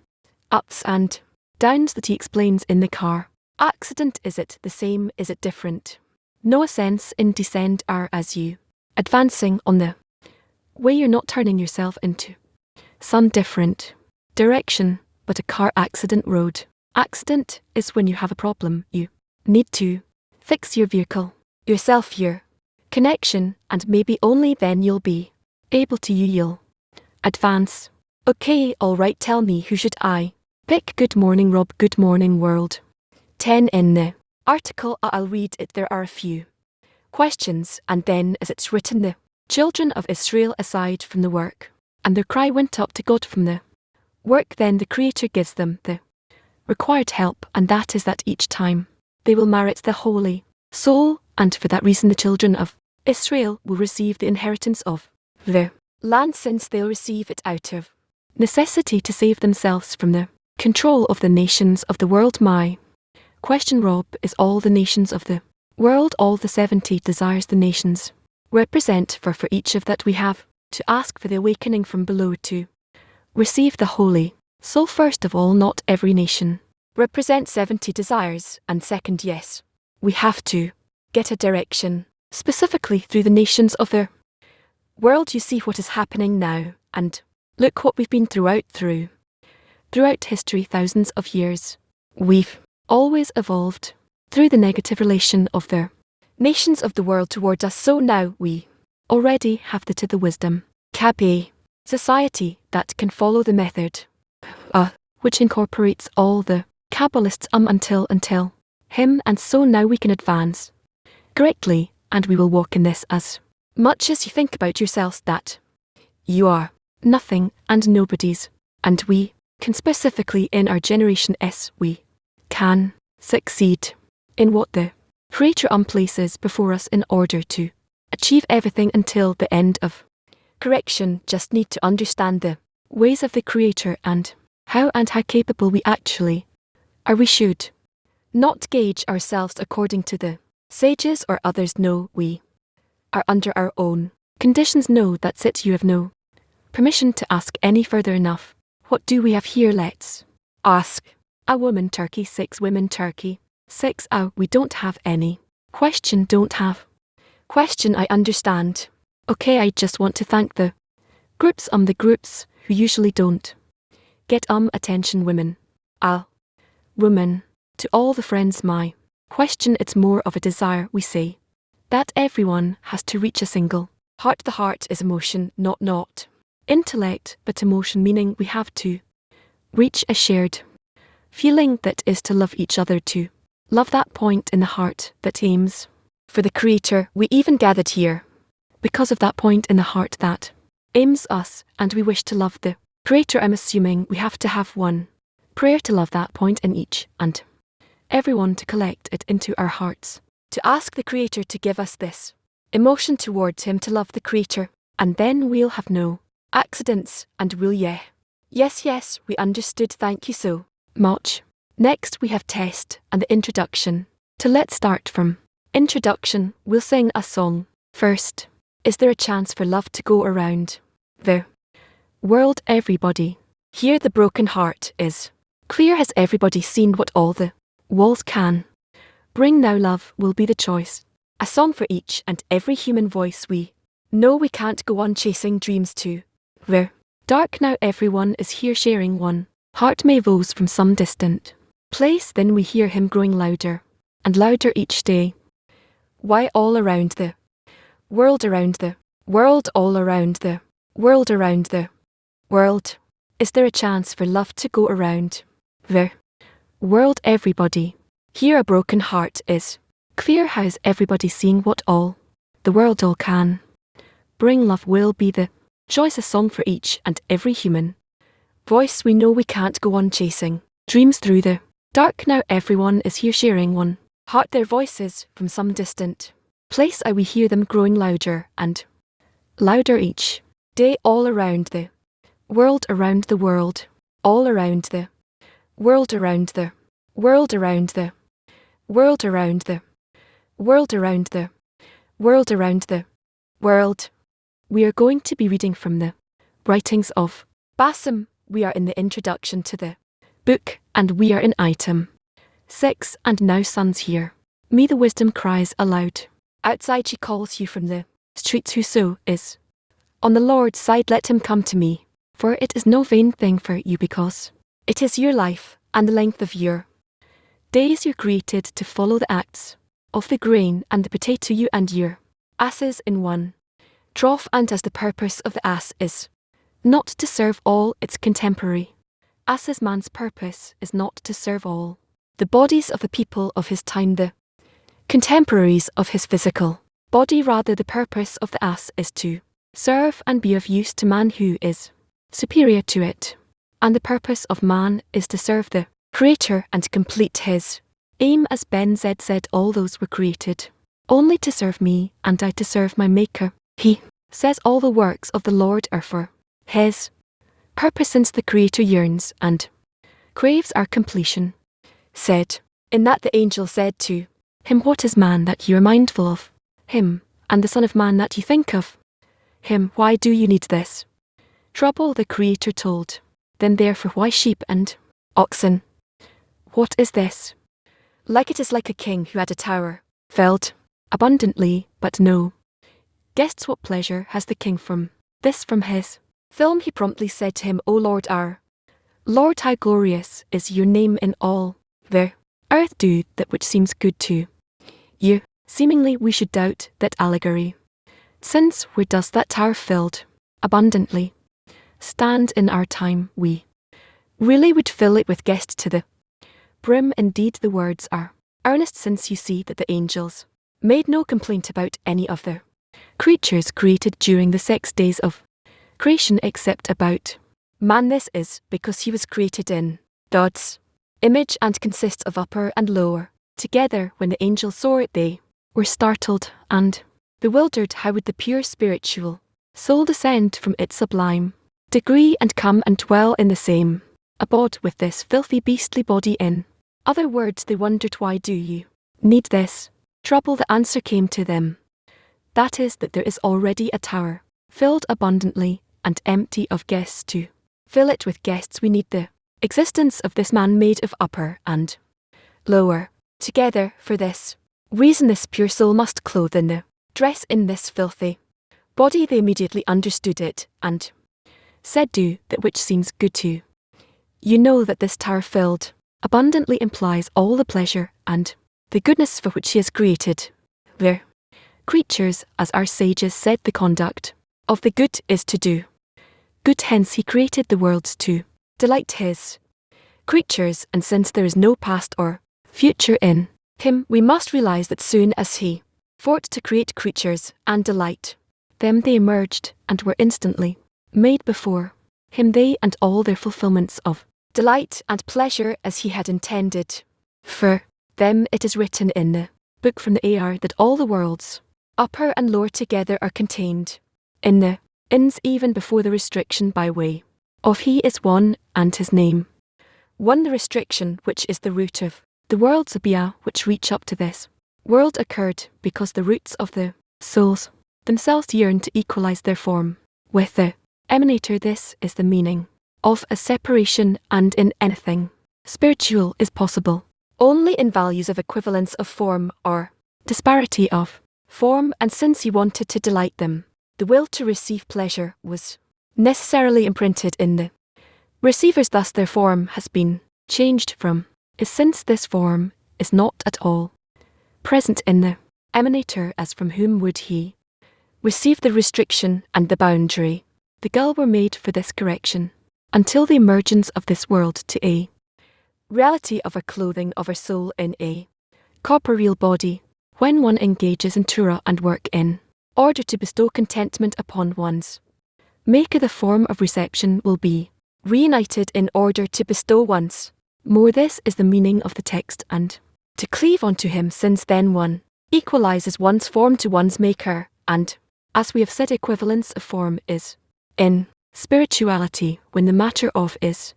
ups and downs that he explains in the car accident? Is it the same? Is it different? No ascents in descent are as you advancing on the way. You're not turning yourself into some different direction, but a car accident road accident is when you have a problem. You need to fix your vehicle yourself, your connection, and maybe only then you'll be able to. You'll advance. Okay, alright, tell me, who should I pick? Good morning, Rob. Good morning, world. 10 in the article. I'll read it. There are a few questions, and then as it's written, the children of Israel, aside from the work, and their cry went up to God from the work. Then the Creator gives them the required help, and that is that each time they will merit the holy soul, and for that reason the children of Israel will receive the inheritance of the land, since they'll receive it out of necessity to save themselves from the control of the nations of the world. My question, Rob, is all the nations of the world, all the 70 desires the nations represent? For each of that we have to ask for the awakening from below to receive the holy soul. First of all, not every nation represents 70 desires, and second, yes, we have to get a direction specifically through the nations of the world. You see what is happening now, and look what we've been throughout history, thousands of years. We've always evolved through the negative relation of the nations of the world toward us. So now we already have the wisdom cap a society that can follow the method which incorporates all the Kabbalists until him, and so now we can advance correctly, and we will walk in this as much as you think about yourselves that you are nothing and nobodies, and we can specifically in our generation we can succeed in what the Creator places before us in order to achieve everything until the end of correction. Just need to understand the ways of the Creator and how capable we actually are. We should not gauge ourselves according to the sages or others. No, we are under our own conditions. No, that's it. You have no permission to ask any further. Enough. What do we have here? Let's ask. A woman turkey, 6 women turkey, 6. We don't have any. Question don't have. Question I understand. Okay, I just want to thank the groups who usually don't get attention women. Woman. To all the friends my question it's more of a desire we say. That everyone has to reach a single heart. The heart is emotion, not intellect, but emotion meaning we have to reach a shared feeling that is to love each other too. Love that point in the heart that aims for the Creator. We even gathered here because of that point in the heart that aims us, and we wish to love the Creator. I'm assuming we have to have one prayer to love that point in each and everyone, to collect it into our hearts, to ask the Creator to give us this emotion towards Him, to love the Creator, and then we'll have no accidents, and we'll yes, we understood, thank you so much. Next we have test and the introduction. To let's start from introduction, we'll sing a song. First, is there a chance for love to go around the world? Everybody, here the broken heart is clear. Has everybody seen what all the walls can bring? Now love will be the choice, a song for each and every human voice. We know we can't go on chasing dreams to the dark. Now everyone is here sharing one heart, may voice from some distant place. Then we hear him growing louder and louder each day. Why all around the world, around the world, all around the world, around the world. Is there a chance for love to go around the world? Everybody, here a broken heart is clear. How's everybody seeing what all the world all can bring? Love will be the choice, a song for each and every human voice. We know we can't go on chasing dreams through the dark. Now everyone is here sharing one heart, their voices from some distant place. We hear them growing louder and louder each day, all around the world, around the world, all around the world, around the world, around the world, around the world, around the world, around the world. We are going to be reading from the writings of Bassam. We are in the introduction to the book, and we are in item 6. And now sons, hear me, the wisdom cries aloud. Outside she calls you from the streets. Whoso is on the Lord's side, let him come to me. For it is no vain thing for you, because it is your life, and the length of your days. You're created to follow the acts of the grain and the potato, you and your asses in one trough. And as the purpose of the ass is not to serve all its contemporary asses, man's purpose is not to serve all the bodies of the people of his time, the contemporaries of his physical body. Rather, the purpose of the ass is to serve and be of use to man who is superior to it. And the purpose of man is to serve the Creator and complete his aim. As Ben Z said, all those were created only to serve me, and I to serve my Maker. He says all the works of the Lord are for his purpose, since the Creator yearns and craves our completion. Said, in that the angel said to him, what is man that you are mindful of him, and the Son of Man that you think of him? Why do you need this trouble? The Creator told them, therefore why sheep and oxen? What is this? Like it is like a king who had a tower filled abundantly, but no guests. What pleasure has the king from this? From his film he promptly said to him, O Lord, our Lord, how glorious is your name in all the earth. Do that which seems good to you. Seemingly we should doubt that allegory, since where does that tower filled abundantly stand in our time? We really would fill it with guests to the brim. Indeed the words are earnest, since you see that the angels made no complaint about any of the creatures created during the 6 days of creation, except about man. This is because he was created in God's image and consists of upper and lower together. When the angels saw it, they were startled and bewildered. How would the pure spiritual soul descend from its sublime degree and come and dwell in the same abode with this filthy beastly body? In other words, they wondered, why do you need this trouble? The answer came to them, that is, that there is already a tower filled abundantly and empty of guests. To fill it with guests we need the existence of this man made of upper and lower Together, for this reason this pure soul must clothe in the dress in this filthy body. They immediately understood it, and said, do that which seems good to you. Know that this tower filled abundantly implies all the pleasure and the goodness for which he has created their creatures. As our sages said, the conduct of the good is to do good, hence he created the worlds to delight his creatures, and since there is no past or future in him, we must realize that soon as he forth to create creatures and delight them, they emerged and were instantly made before him, they and all their fulfillments of delight and pleasure as he had intended for them. It is written in the book from the AR that all the worlds, upper and lower together, are contained in the inns even before the restriction by way of he is one and his name one. The restriction, which is the root of the worlds abia, which reach up to this world, occurred because the roots of the souls themselves yearn to equalize their form with the emanator. This is the meaning of a separation, and in anything spiritual is possible only in values of equivalence of form or disparity of form, and since he wanted to delight them, the will to receive pleasure was necessarily imprinted in the receivers. Thus their form has been changed from is, since this form is not at all present in the emanator, as from whom would he receive the restriction and the boundary. The gull were made for this correction until the emergence of this world to a reality of a clothing of a soul in a corporeal body. When one engages in Torah and work in order to bestow contentment upon one's Maker, the form of reception will be reunited in order to bestow once more. This is the meaning of the text, and to cleave unto him, since then one equalizes one's form to one's Maker, and, as we have said, equivalence of form is in spirituality when the matter of is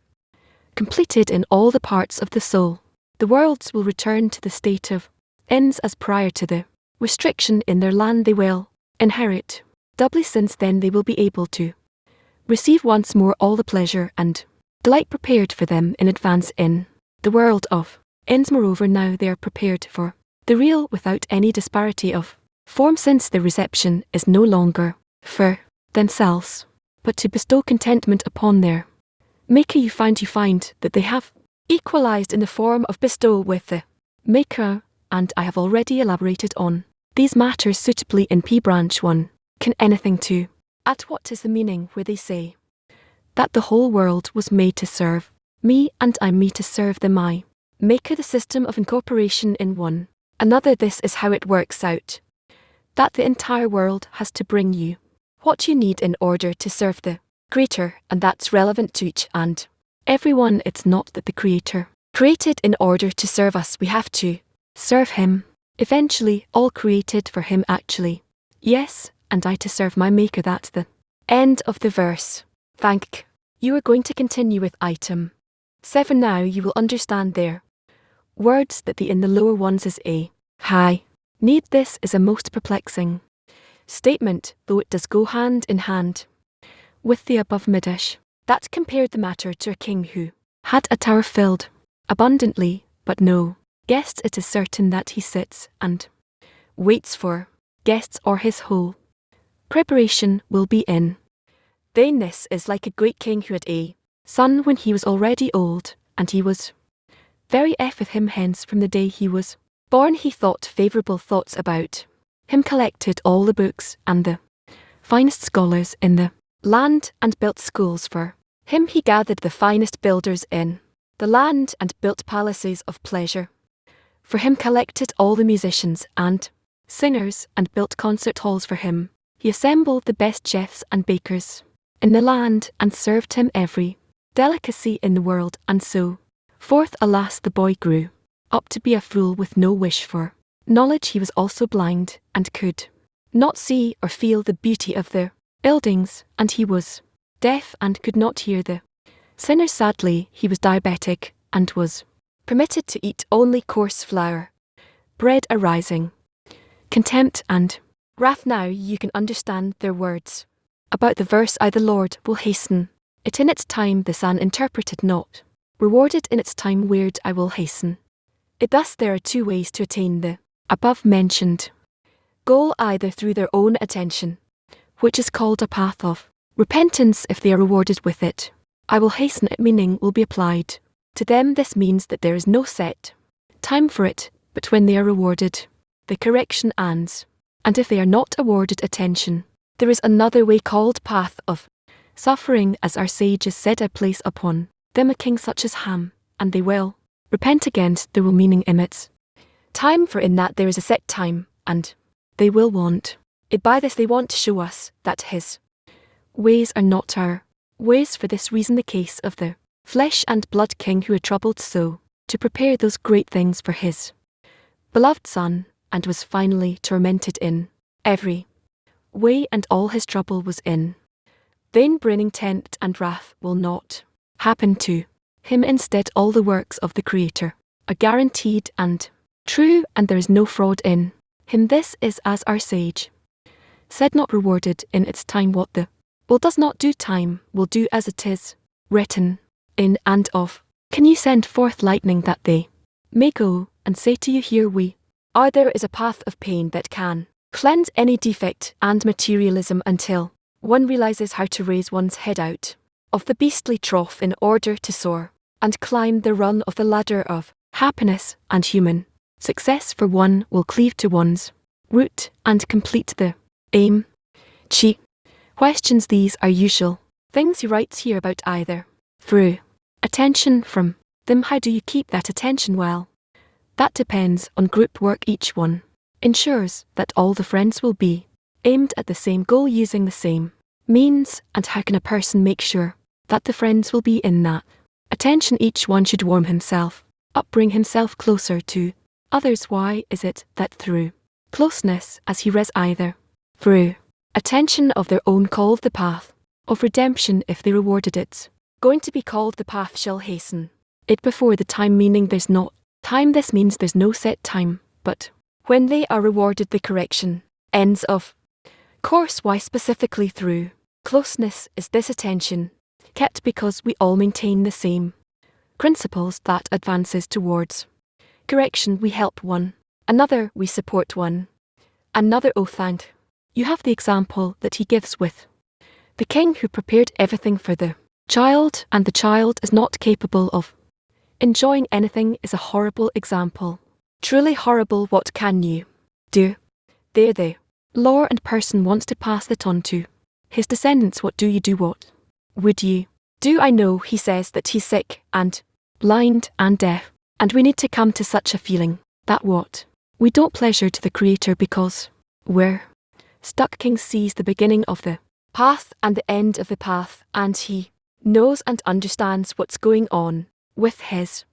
completed in all the parts of the soul. The worlds will return to the state of ends as prior to the restriction in their land. They will inherit doubly, since then they will be able to receive once more all the pleasure and delight prepared for them in advance in the world of ends. Moreover, now they are prepared for the real without any disparity of form, since the reception is no longer for themselves, but to bestow contentment upon their Maker. You find that they have equalized in the form of bestow with the Maker, and I have already elaborated on these matters suitably in P branch 1. Can anything to add? What is the meaning where they say that the whole world was made to serve me, and I me to serve them, I Maker? The system of incorporation in one another. This is how it works out, that the entire world has to bring you what you need in order to serve the Creator, and that's relevant to each and everyone. It's not that the Creator created in order to serve us, we have to serve him. Eventually, all created for him actually. Yes, and I to serve my Maker. That's the end of the verse. Thank you. Are going to continue with item 7 now. You will understand their words that the in the lower ones is a high need. This is a most perplexing statement, though it does go hand in hand with the above midrash that compared the matter to a king who had a tower filled abundantly, but no guests. It is certain that he sits and waits for guests, or his whole preparation will be in vain. This is like a great king who had a son when he was already old, and he was very f with him. Hence, from the day he was born, he thought favourable thoughts about him, collected all the books and the finest scholars in the land, and built schools for him. He gathered the finest builders in the land, and built palaces of pleasure for him, collected all the musicians and singers, and built concert halls for him. He assembled the best chefs and bakers in the land, and served him every delicacy in the world, and so forth. Alas, the boy grew up to be a fool with no wish for knowledge. He was also blind, and could not see or feel the beauty of the buildings, and he was deaf and could not hear the sinners. Sadly, he was diabetic, and was permitted to eat only coarse flour bread, arising contempt and wrath. Now you can understand their words about the verse, I the Lord will hasten it in its time. The Son interpreted not, rewarded in its time. Weird, I will hasten Thus there are two ways to attain the above-mentioned goal, either through their own attention, which is called a path of repentance if they are rewarded with it. I will hasten it, meaning will be applied. To them this means that there is no set time for it, but when they are rewarded, the correction ends. And if they are not awarded attention, there is another way called path of suffering, as our sages said, I place upon them a king such as Ham, and they will repent against the will, meaning in its time, for in that there is a set time, and they will want it. By this they want to show us that his ways are not our ways. For this reason the case of the flesh and blood king who had troubled so to prepare those great things for his beloved son, and was finally tormented in every way, and all his trouble was in vain, bringing tempt and wrath will not happen to him. Instead, all the works of the Creator are guaranteed and true, and there is no fraud in him. This is, as our sage said, not rewarded in its time what the will does not do. Time will do as it is written in and of. Can you send forth lightning that they may go and say to you, here we are? There is a path of pain that can cleanse any defect and materialism until one realizes how to raise one's head out of the beastly trough in order to soar and climb the run of the ladder of happiness and human success, for one will cleave to one's root and complete the aim. She questions these are usual things he writes here about, either through attention from them. How do you keep that attention? Well, that depends on group work. Each one ensures that all the friends will be aimed at the same goal using the same means. And how can a person make sure that the friends will be in that attention? Each one should warm himself up, bring himself closer to others. Why is it that through closeness, as he read, either through attention of their own, called the path of redemption, if they rewarded it's going to be called the path shall hasten it before the time, meaning there's not time. This means there's no set time, but when they are rewarded the correction ends of course. Why specifically through closeness is this attention kept? Because we all maintain the same principles that advances towards correction. We help one another, we support one another. Oh, thank you have the example that he gives with the king who prepared everything for the child, and the child is not capable of enjoying anything, is a horrible example. Truly horrible. What can you do? There the law and person wants to pass that on to his descendants. What do you do? What would you do? I know he says that he's sick and blind and deaf, and we need to come to such a feeling that what we don't pleasure to the Creator because we're stuck. King sees the beginning of the path and the end of the path, and he knows and understands what's going on with his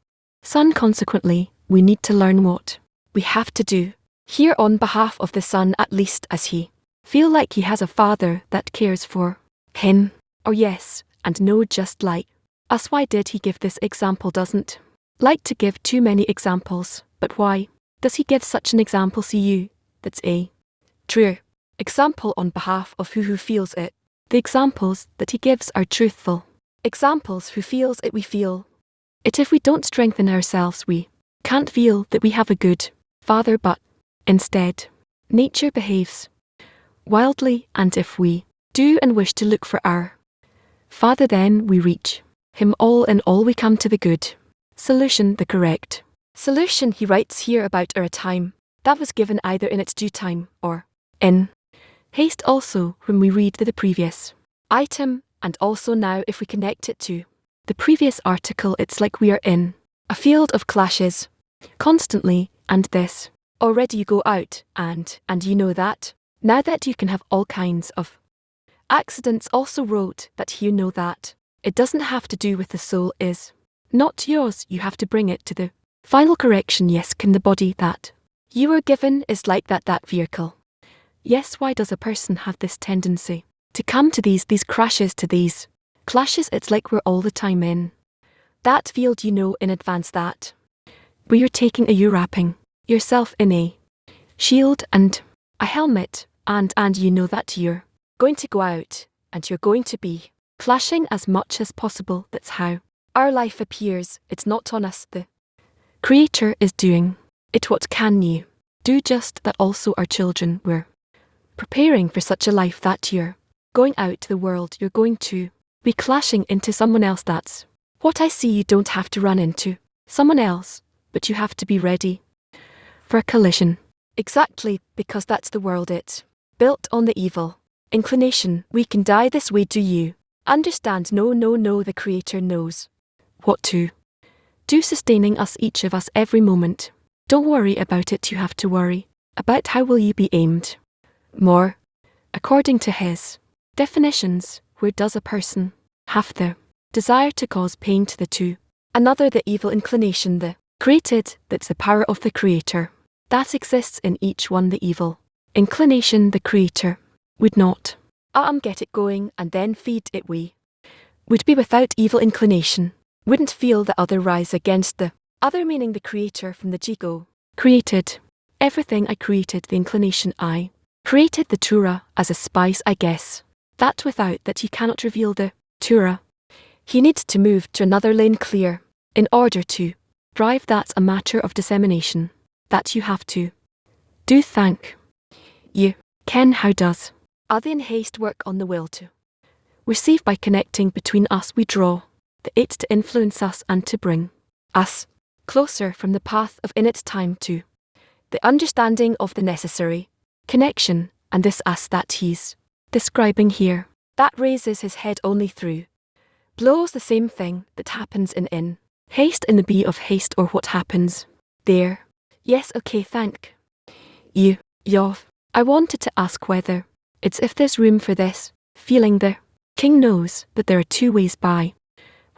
son. Consequently, we need to learn what we have to do here on behalf of the son, at least as he feel like he has a father that cares for him. Oh yes, and no, just like us. Why did he give this example? Doesn't like to give too many examples, but why does he give such an example? See you, that's a true example on behalf of who feels it. The examples that he gives are truthful examples. Who feels it? We feel it. If we don't strengthen ourselves, we can't feel that we have a good father, but instead, nature behaves wildly, and if we do and wish to look for our father, then we reach him. All in all, we come to the good solution, the correct solution. He writes here about a time that was given either in its due time or in haste. Also, when we read the previous item, and also now if we connect it to the previous article, it's like we are in a field of clashes constantly, and this already you go out and you know that now that you can have all kinds of accidents. Also wrote that you know that it doesn't have to do with the soul is not yours. You have to bring it to the final correction. Yes, can the body that you were given is like that vehicle. Yes, why does a person have this tendency to come to these crashes, to these clashes? It's like we're all the time in that field. You know in advance that where you're taking you're wrapping yourself in a shield and a helmet, and you know that you're going to go out and you're going to be clashing as much as possible. That's how our life appears. It's not on us. The Creator is doing it. What can you do? Just that also our children were preparing for such a life that you're going out to the world. You're going to be clashing into someone else. That's what I see. You don't have to run into someone else, but you have to be ready for a collision. Exactly, because that's the world. It's built on the evil inclination. We can die this way. Do you understand? No, no, no. The Creator knows what to do, sustaining us, each of us, every moment. Don't worry about it. You have to worry about how will you be aimed more according to his definitions. Where does a person have the desire to cause pain to the two another? The evil inclination, the created, that's the power of the Creator that exists in each one. The evil inclination, the Creator would not get it going and then feed it. We would be without evil inclination, wouldn't feel the other rise against the other, meaning the Creator from the Jigo created everything. I created the inclination. I created the Torah as a spice. I guess that without that he cannot reveal the Torah. He needs to move to another lane clear in order to drive. That's a matter of dissemination that you have to do. Thank you, Ken. How does the in haste work on the will to receive? By connecting between us, we draw the it to influence us and to bring us closer from the path of in its time to the understanding of the necessary connection. And this us that he's describing here, that raises his head only through blows, the same thing that happens in haste in the be of haste, or what happens there. Yes, okay, thank you, Yov. I wanted to ask whether it's if there's room for this feeling. The king knows that there are two ways by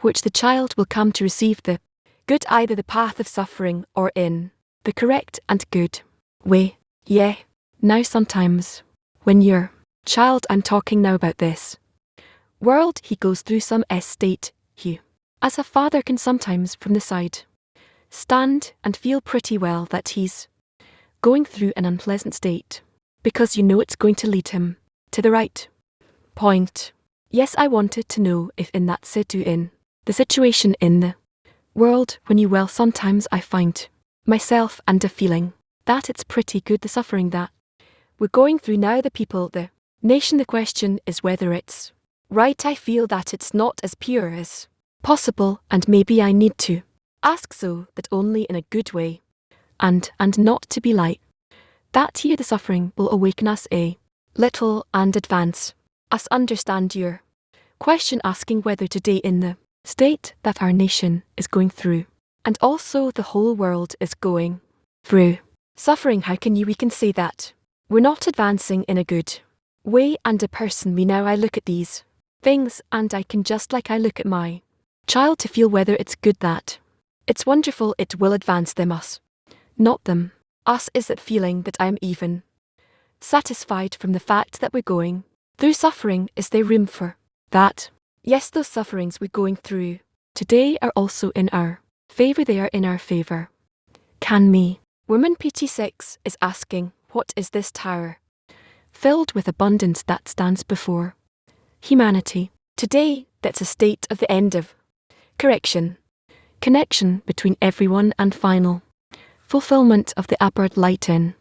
which the child will come to receive the good, either the path of suffering or in the correct and good way. Yeah. Now sometimes when your child, I'm talking now about this world, he goes through some state, he as a father can sometimes from the side stand and feel pretty well that he's going through an unpleasant state, because you know it's going to lead him to the right point. Yes, I wanted to know if in that in the situation in the world when you, well, sometimes I find myself and a feeling that it's pretty good, the suffering that we're going through now, the people, the nation. The question is whether it's right. I feel that it's not as pure as possible, and maybe I need to ask so that only in a good way, and not to be like that. Here the suffering will awaken us a little and advance us. Understand your question, asking whether today in the state that our nation is going through, and also the whole world is going through suffering, how can we can say that we're not advancing in a good way. And a person, me now, I look at these things and I can, just like I look at my child, to feel whether it's good, that it's wonderful, it will advance them, us, not them. Us is that feeling that I am even satisfied from the fact that we're going through suffering. Is there room for that? Yes, those sufferings we're going through today are also in our favor. They are in our favor. Can me? Woman PT6 is asking, what is this tower filled with abundance that stands before humanity today? That's a state of the end of correction, connection between everyone, and final fulfillment of the upward Laitman.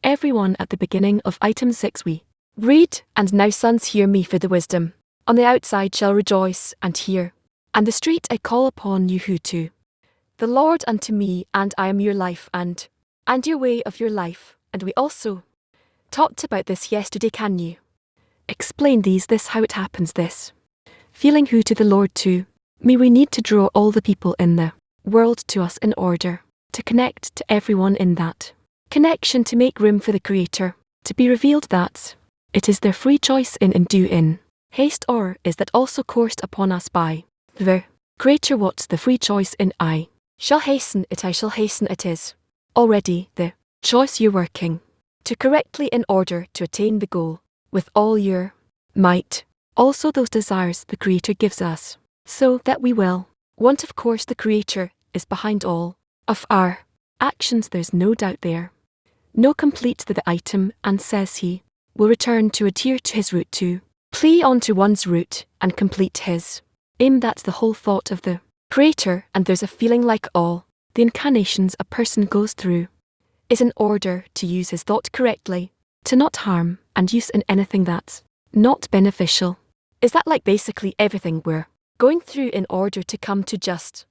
Everyone at the beginning of item 6 we read, and now sons hear me, for the wisdom on the outside shall rejoice and hear, and the street I call upon you who to the Lord unto me, and I am your life and your way of your life. And we also talked about this yesterday. Can you explain this how it happens, this feeling who to the Lord to me? We need to draw all the people in the world to us in order to connect to everyone in that connection, to make room for the Creator to be revealed. That it is their free choice in and do in haste, or is that also coursed upon us by the Creator? What's the free choice in? I shall hasten it, I shall hasten it is already the choice you're working to correctly in order to attain the goal with all your might. Also those desires the Creator gives us, so that we will want. Of course the Creator is behind all of our actions, there's no doubt there. No, complete the item, and says he will return to adhere to his route, to plea on to one's route and complete his aim. That's the whole thought of the Creator, and there's a feeling like all the incarnations a person goes through is in order to use his thought correctly, to not harm and use in anything that's not beneficial. Is that like basically everything we're going through in order to come to just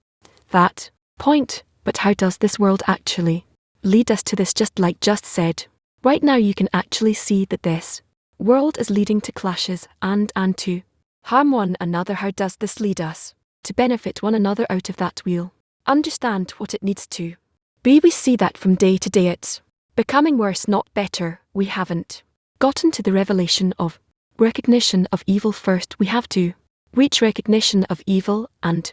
that point? But how does this world actually lead us to this? Just like just said, right now you can actually see that this world is leading to clashes and to harm one another. How does this lead us to benefit one another out of that? We'll understand what it needs to be. We see that from day to day it's becoming worse, not better. We haven't gotten to the revelation of recognition of evil first. We have to reach recognition of evil, and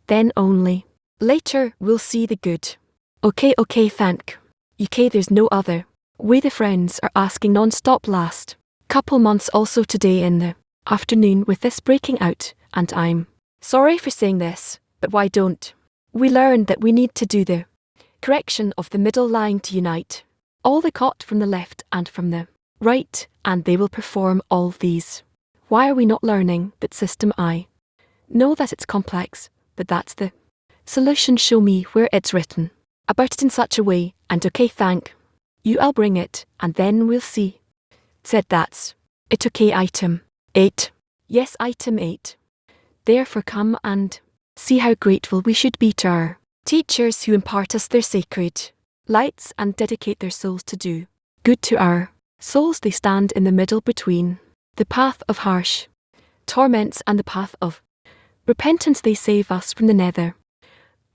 then only later we'll see the good. Okay, thank you. There's no other way. The friends are asking non-stop last couple months, also today in the afternoon with this breaking out, and I'm sorry for saying this, but why don't we learn that we need to do the correction of the middle line to unite all the caught from the left and from the right, and they will perform all these. Why are we not learning that system? I know that it's complex, but that's the solution. Show me where it's written about it in such a way, and okay, thank you. I'll bring it, and then we'll see. Said that's it. Okay, item 8. Yes, item 8. Therefore come and see how grateful we should be to our teachers who impart us their sacred lights and dedicate their souls to do good to our souls. They stand in the middle between the path of harsh torments and the path of repentance. They save us from the nether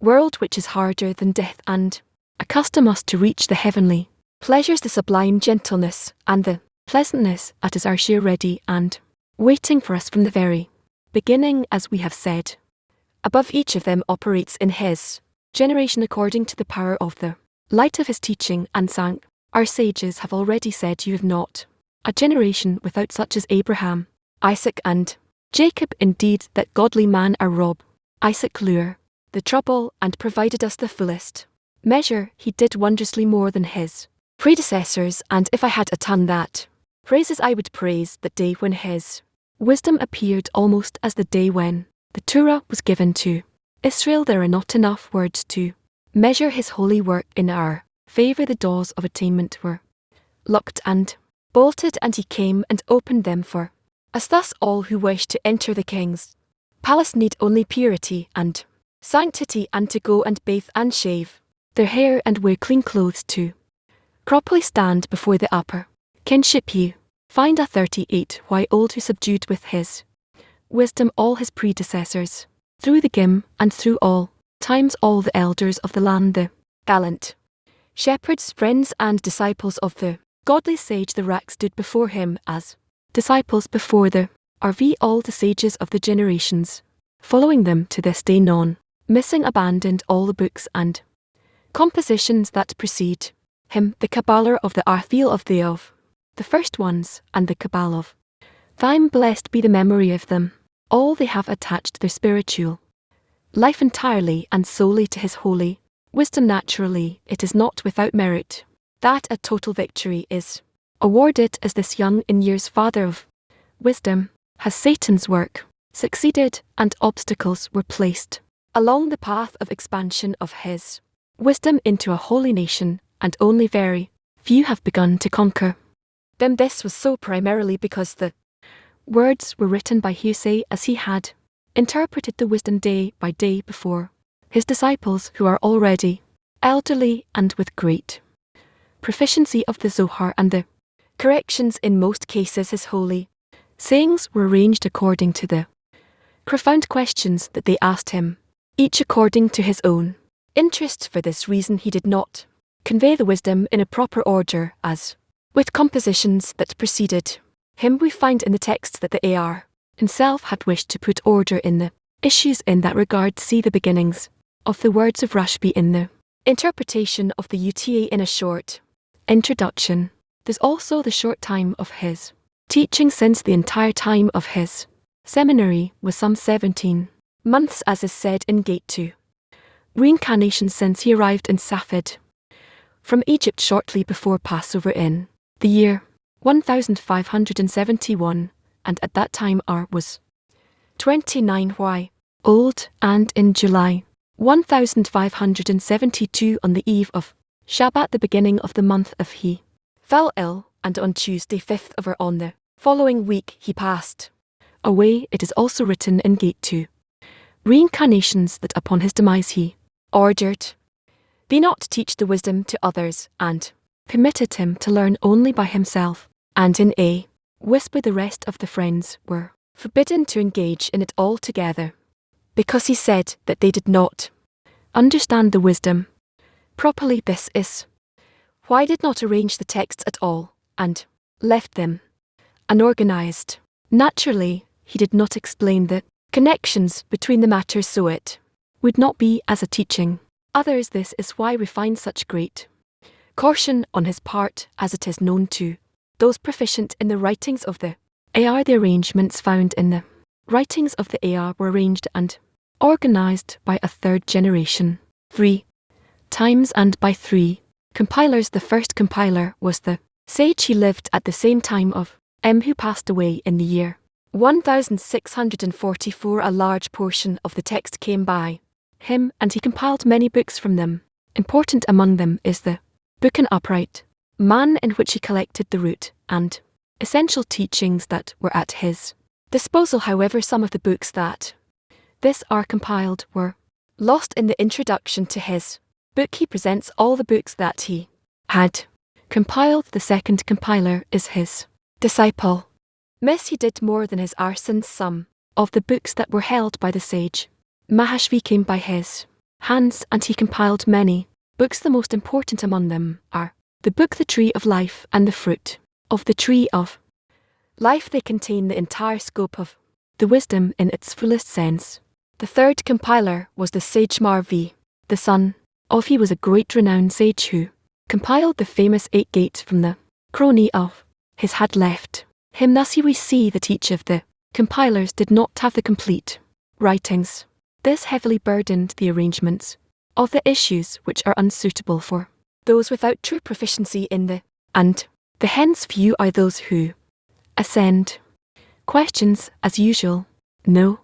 world, which is harder than death, and accustom us to reach the heavenly pleasures. The sublime gentleness and the pleasantness at is our share, ready and waiting for us from the very beginning. As we have said above, each of them operates in his generation according to the power of the light of his teaching and sang. Our sages have already said, you have not a generation without such as Abraham, Isaac and Jacob. Indeed, that godly man our Rob Isaac lure the trouble and provided us the fullest measure. He did wondrously more than his predecessors, and if I had a tongue that praises, I would praise that day when his wisdom appeared, almost as the day when the Torah was given to Israel. There are not enough words to measure his holy work in our favor. The doors of attainment were locked and bolted, and he came and opened them for us. Thus all who wish to enter the king's palace need only purity and sanctity, and to go and bathe and shave their hair and wear clean clothes to properly stand before the upper kinship. You find a 38 why old who subdued with his wisdom all his predecessors through the gim, and through all times all the elders of the land, the gallant shepherds, friends and disciples of the godly sage. The rack stood before him as disciples before the RV. All the sages of the generations following them to this day, none missing, abandoned all the books and compositions that precede him. The Kabbalah of the Artheel of the first ones, and the Kabbalah of thine, blessed be the memory of them all. They have attached their spiritual life entirely and solely to his holy wisdom. Naturally, it is not without merit that a total victory is awarded, as this young in years father of wisdom has Satan's work succeeded, and obstacles were placed along the path of expansion of his wisdom into a holy nation, and only very few have begun to conquer them. This was so primarily because the words were written by hearsay, as he had interpreted the wisdom day by day before his disciples, who are already elderly and with great proficiency of the Zohar and the corrections. In most cases his holy sayings were arranged according to the profound questions that they asked him, each according to his own interest. For this reason he did not convey the wisdom in a proper order, as with compositions that preceded him. We find in the texts that the AR himself had wished to put order in the issues in that regard. See the beginnings of the words of Rashbi in the interpretation of the UTA in a short introduction. There's also the short time of his teaching, since the entire time of his seminary was some 17 months, as is said in Gate 2. Reincarnation, since he arrived in Safed from Egypt shortly before Passover in the year 1571, and at that time R was 29 y old, and in July 1572 on the eve of Shabbat, the beginning of the month of he fell ill, and on Tuesday 5th of on the following week he passed away. It is also written in Gate 2 Reincarnations that upon his demise he ordered thee not to teach the wisdom to others, and permitted him to learn only by himself, and in a whisper the rest of the friends were forbidden to engage in it altogether, because he said that they did not understand the wisdom properly. This is why he did not arrange the texts at all, and left them unorganized. Naturally, he did not explain the connections between the matters, so it would not be as a teaching others. This is why we find such great caution on his part, as it is known to those proficient in the writings of the AR. The arrangements found in the writings of the AR were arranged and organized by a third generation 3 times, and by 3 compilers. The first compiler was the sage. He lived at the same time of who passed away in the year 1644. A large portion of the text came by him, and he compiled many books from them. Important among them is the Book An Upright Man, in which he collected the root and essential teachings that were at his disposal. However, some of the books that this are compiled were lost in the introduction to his book. He presents all the books that he had compiled. The second compiler is his disciple. He did more than his since some of the books that were held by the sage Mahashvi came by his hands, and he compiled many books. The most important among them are the book The Tree of Life and the Fruit of the Tree of Life. They contain the entire scope of the wisdom in its fullest sense. The third compiler was the sage Marvi, the son of he was a great renowned sage who compiled the famous 8 Gates from the crony of his had left him. Thus we see that each of the compilers did not have the complete writings. This heavily burdened the arrangements of the issues, which are unsuitable for those without true proficiency in the and the hence few are those who ascend. Questions, as usual. No.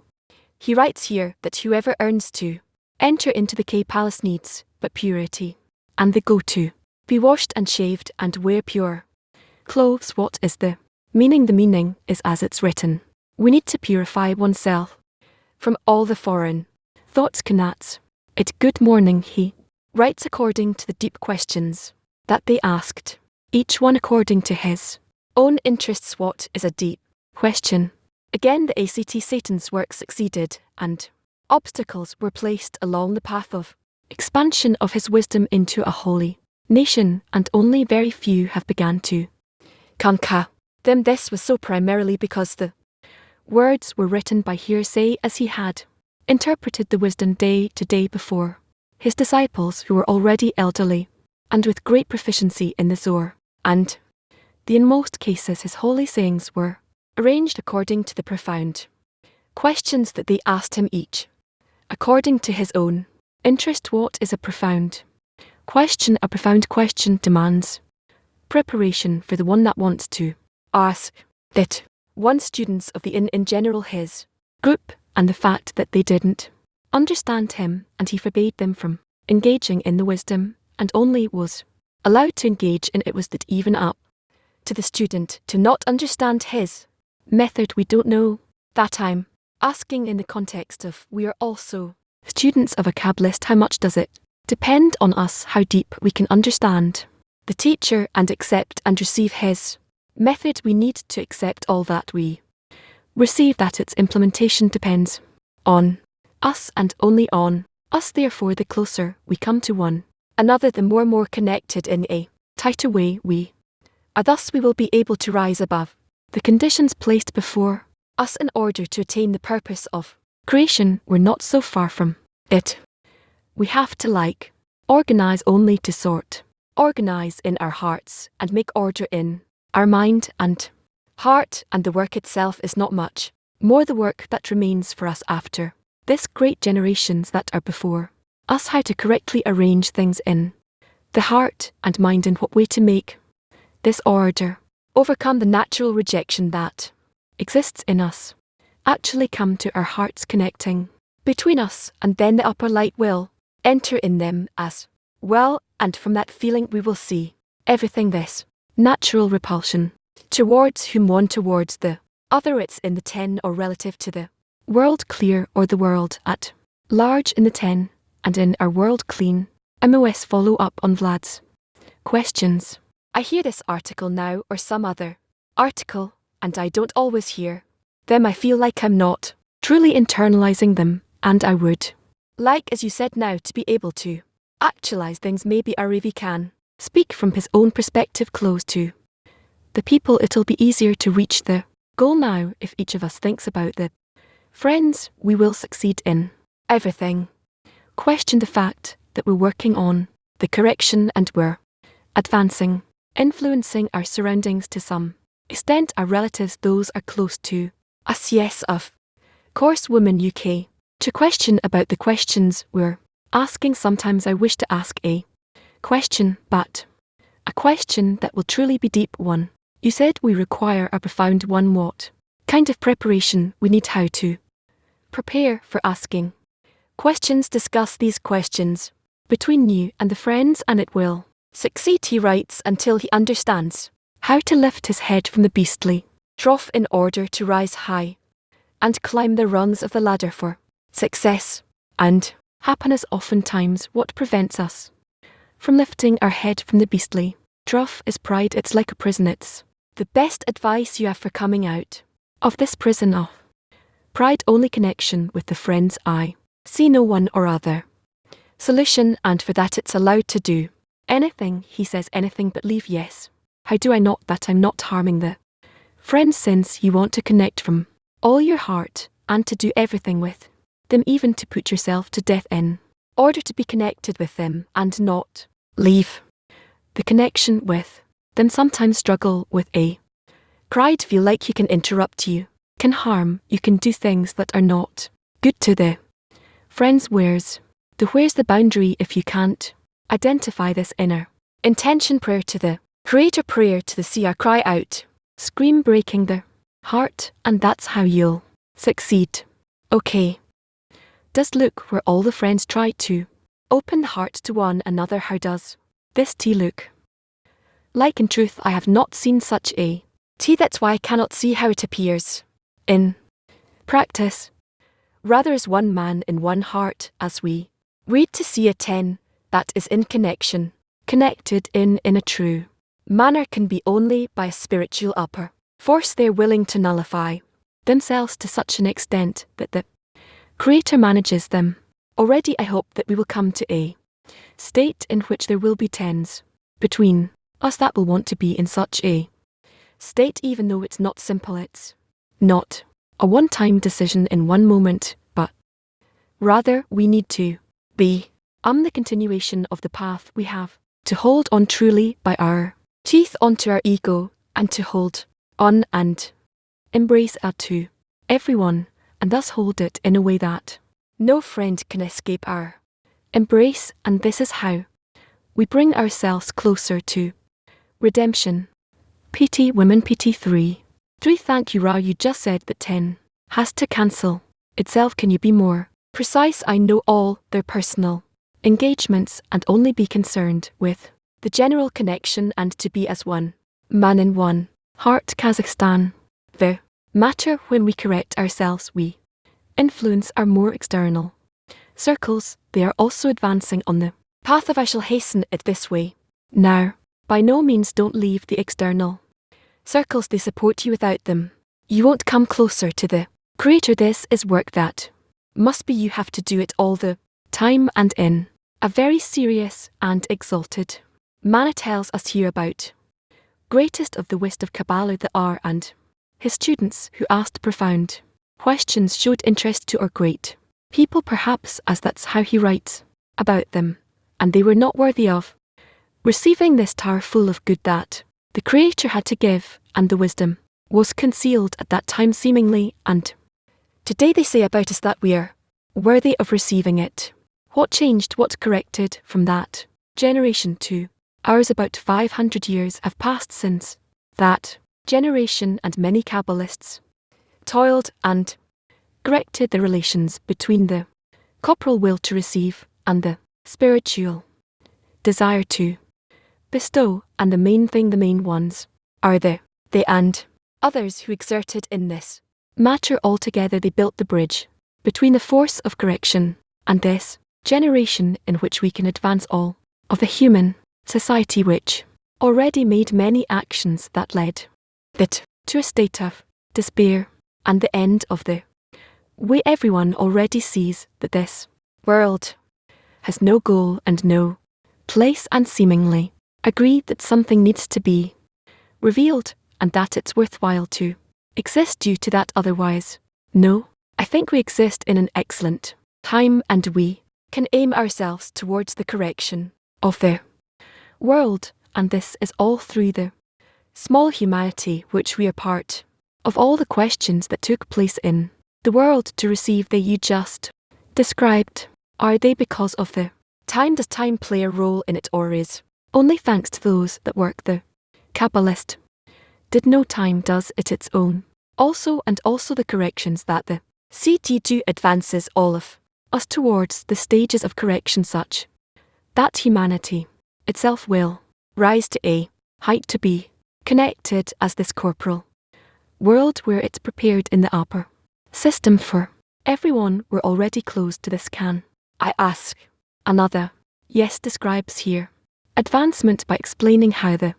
He writes here that whoever earns to enter into the K palace needs but purity, and they go to be washed and shaved and wear pure clothes. What is the meaning? The meaning is as it's written. We need to purify oneself from all the foreign thoughts. Cannot it. Good morning. He writes according to the deep questions that they asked, each one according to his own interests. What is a deep question? Again, the ACT Satan's work succeeded, and obstacles were placed along the path of expansion of his wisdom into a holy nation, and only very few have begun to conquer them. This was so primarily because the words were written by hearsay, as he had interpreted the wisdom day to day before his disciples, who were already elderly and with great proficiency in the Zohar, and in most cases his holy sayings were arranged according to the profound questions that they asked him, each according to his own interest. What is a profound question? A profound question demands preparation for the one that wants to ask it. One students of the in general his group, and the fact that they didn't understand him, and he forbade them from engaging in the wisdom, and only was allowed to engage in it, was that even up to the student to not understand his method. We don't know that I'm asking in the context of we are also students of a Kabbalist. How much does it depend on us how deep we can understand the teacher and accept and receive his method? We need to accept all that we receive, that its implementation depends on us and only on us. Therefore, the closer we come to one another, the more connected in a tighter way we are. Thus we will be able to rise above the conditions placed before us in order to attain the purpose of creation. We're not so far from it. We have to organize only to organize in our hearts and make order in our mind and heart, and the work itself is not much more the work that remains for us after this great generations that are before us, how to correctly arrange things in the heart and mind, in what way to make this order overcome the natural rejection that exists in us, actually come to our hearts connecting between us, and then the upper light will enter in them as well, and from that feeling we will see everything this natural repulsion towards whom one towards the other. It's in the 10 or relative to the world clear or the world at large in the 10, and in our world clean. MOS follow up on Vlad's questions. I hear this article now or some other article, and I don't always hear them. I feel like I'm not truly internalizing them, and I would like, as you said now, to be able to actualize things. Maybe Aravi can speak from his own perspective close to the people. It'll be easier to reach the goal now if each of us thinks about the friends we will succeed in everything. Question the fact that we're working on the correction and we're advancing, influencing our surroundings to some extent, our relatives, those are close to us. Yes, of course, Women UK. To question about the questions we're asking. Sometimes I wish to ask a question, but a question that will truly be deep one. You said we require a profound one. What kind of preparation we need? How to prepare for asking questions? Discuss these questions between you and the friends, and it will succeed, he writes, until he understands how to lift his head from the beastly trough in order to rise high and climb the rungs of the ladder for success and happiness. Oftentimes what prevents us from lifting our head from the beastly trough is pride. It's like a prison. It's the best advice you have for coming out of this prison of pride. Only connection with the friends. I see no one or other solution, and for that it's allowed to do anything. He says anything but leave. Yes. How do I know that I'm not harming the friends, since you want to connect from all your heart and to do everything with them, even to put yourself to death in order to be connected with them and not leave the connection with them? Sometimes struggle with a pride, feel like you can interrupt, you can harm, you can do things that are not good to the friends. Where's the boundary if you can't identify this inner intention? Prayer to the Creator, prayer to the seer, cry out, scream, breaking the heart, and that's how you'll succeed. Okay. Does look where all the friends try to open the heart to one another. How does this tea look like? In truth, I have not seen such a tea. That's why I cannot see how it appears in practice. Rather as one man in one heart, as we read to see a 10 that is in connection, connected in a true manner, can be only by a spiritual upper force. They're willing to nullify themselves to such an extent that the Creator manages them. Already I hope that we will come to a state in which there will be 10s between us that will want to be in such a state, even though it's not simple. It's not a one-time decision in one moment, but rather we need to be the continuation of the path we have to hold on truly by our teeth onto our ego, and to hold on and embrace out to everyone, and thus hold it in a way that no friend can escape our embrace. And this is how we bring ourselves closer to redemption. PT Women PT 3. Thank you, Ra. You just said that 10 has to cancel itself. Can you be more precise? I know all their personal engagements and only be concerned with the general connection and to be as one man in one heart. Kazakhstan. The matter when we correct ourselves, we influence our more external circles. They are also advancing on the path of I shall hasten it this way. Now, by no means don't leave the external circles. They support you. Without them, you won't come closer to the Creator. This is work that must be. You have to do it all the time and in a very serious and exalted manner. Tells us here about greatest of the West of Kabbalah, the R, and his students who asked profound questions, showed interest to our great people, perhaps as that's how he writes about them, and they were not worthy of receiving this tower full of good that the Creator had to give, and the wisdom was concealed at that time seemingly, and today they say about us that we are worthy of receiving it. What changed, what corrected from that generation to ours? About 500 years have passed since that generation, and many Kabbalists toiled and corrected the relations between the corporal will to receive, and the spiritual desire to bestow, and the main ones, are the they and others who exerted in this matter altogether. They built the bridge between the force of correction and this generation in which we can advance all of the human society, which already made many actions that led it to a state of despair and the end of the way. Everyone already sees that this world has no goal and no place, and seemingly agree that something needs to be revealed and that it's worthwhile to exist due to that. Otherwise, no, I think we exist in an excellent time, and we can aim ourselves towards the correction of the world, and this is all through the small humanity which we are part of. All the questions that took place in the world to receive the you just described, are they because of the time? Does time play a role in it, or is only thanks to those that work? The Kabbalist did no time does it its own also, and also the corrections that the CT do advances all of us towards the stages of correction, such that humanity itself will rise to a height to be connected as this corporal world, where it's prepared in the upper system for everyone. We're already close to this. Can I ask another? Yes, describes here advancement by explaining how the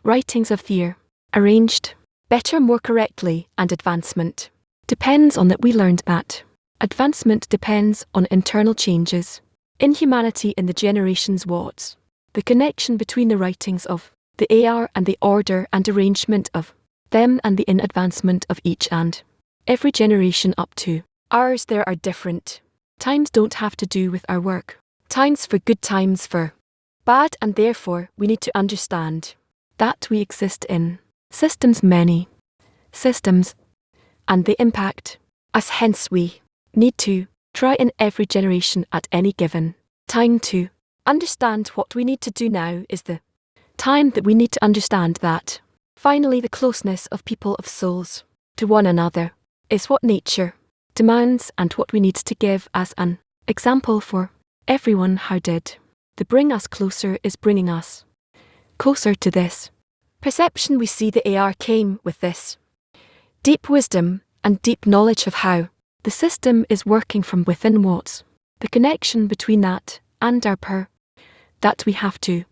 writings of the are arranged better, more correctly, and advancement depends on that. We learned that advancement depends on internal changes in humanity in the generations. What's the connection between the writings of the AR and the order and arrangement of them, and the in advancement of each and every generation up to ours? There are different times, don't have to do with our work, times for good, times for bad, and therefore we need to understand that we exist in systems, many systems, and they impact us. Hence we need to try in every generation at any given time to understand what we need to do. Now is the time that we need to understand that finally the closeness of people, of souls, to one another is what nature demands, and what we need to give as an example for everyone. How did the bring us closer is bringing us closer to this perception. We see the AR came with this deep wisdom and deep knowledge of how the system is working from within. What's the connection between that and our that we have to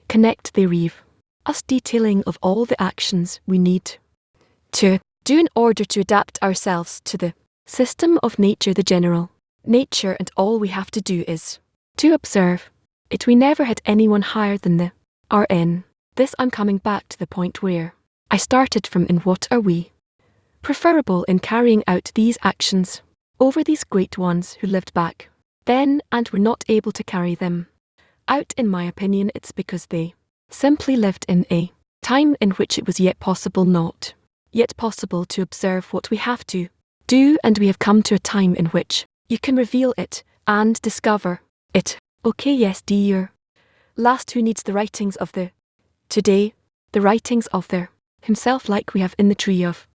connect? They reave us detailing of all the actions we need to do in order to adapt ourselves to the system of nature, the general nature, and all we have to do is to observe it. We never had anyone higher than the RN. This I'm coming back to the point where I started from. In what are we preferable in carrying out these actions over these great ones who lived back then and were not able to carry them out? In my opinion, it's because they simply lived in a time in which it was not yet possible to observe what we have to do, and we have come to a time in which you can reveal it and discover it. Okay, yes, dear. Last, who needs the writings of the today, the writings of the himself, like we have in the tree of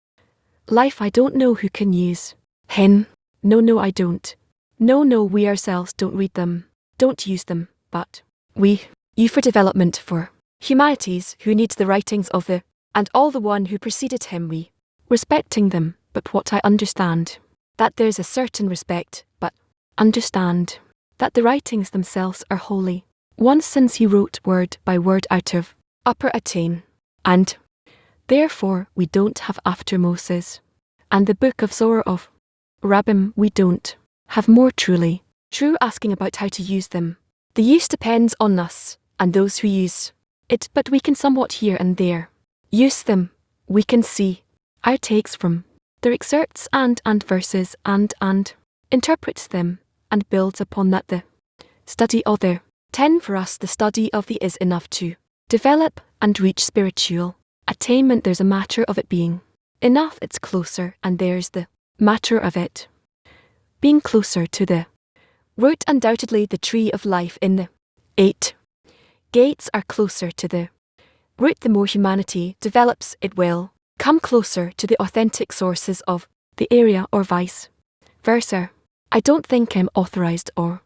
life? I don't know who can use hen. No, I don't. No, we ourselves don't read them, don't use them, but you for development for humanities who needs the writings of the and all the one who preceded him, we respecting them. But what I understand, that there's a certain respect, but understand that the writings themselves are holy ones, since he wrote word by word out of upper attain, and therefore we don't have after Moses and the book of Zohar of Rabbim, we don't have more truly true asking about how to use them. The use depends on us and those who use it, but we can somewhat here and there use them. We can see our takes from their excerpts and verses and interprets them and builds upon that. The study of their 10 for us, the study of the is enough to develop and reach spiritual attainment. There's a matter of it being enough, it's closer, and there's the matter of it being closer to the root. Undoubtedly the tree of life in the 8 gates are closer to the root. The more humanity develops, it will come closer to the authentic sources of the area, or vice versa. I don't think I'm authorized or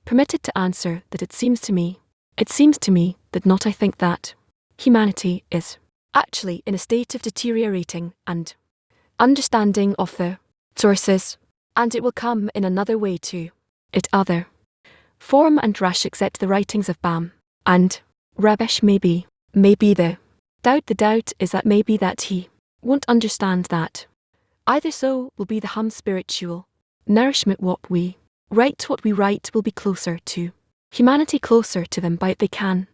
permitted to answer that. It seems to me that not I think that humanity is actually in a state of deteriorating and understanding of the sources, and it will come in another way to it other form and rash accept the writings of Bam and Rabesh maybe the doubt is that maybe that he won't understand that either, so will be the spiritual nourishment. What we write will be closer to humanity, closer to them by it they can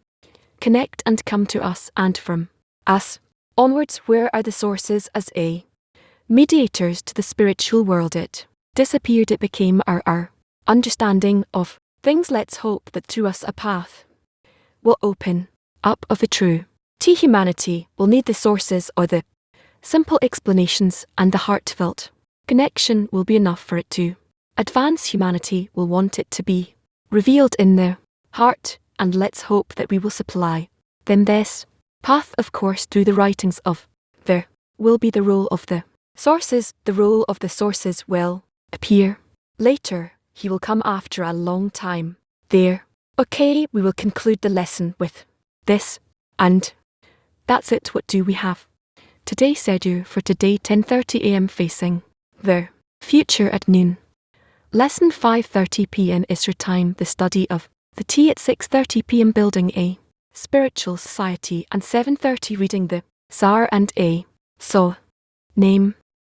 connect and come to us, and from us onwards where are the sources as a mediators to the spiritual world. It disappeared, it became our understanding of things. Let's hope that to us a path will open up of the true. Humanity will need the sources or the simple explanations, and the heartfelt connection will be enough for it to advance. Humanity will want it to be revealed in their heart, and let's hope that we will supply them this path. Of course, through the writings of there will be the role of the sources. The role of the sources will appear later. He will come after a long time there. Okay, we will conclude the lesson with this, and that's it. What do we have today? Sedu for today, 10:30 a.m. facing the future at noon. Lesson 5:30 p.m. Isra time, the study of the tea at 6:30 p.m. building a spiritual society, and 7:30 reading the Sar and a so name.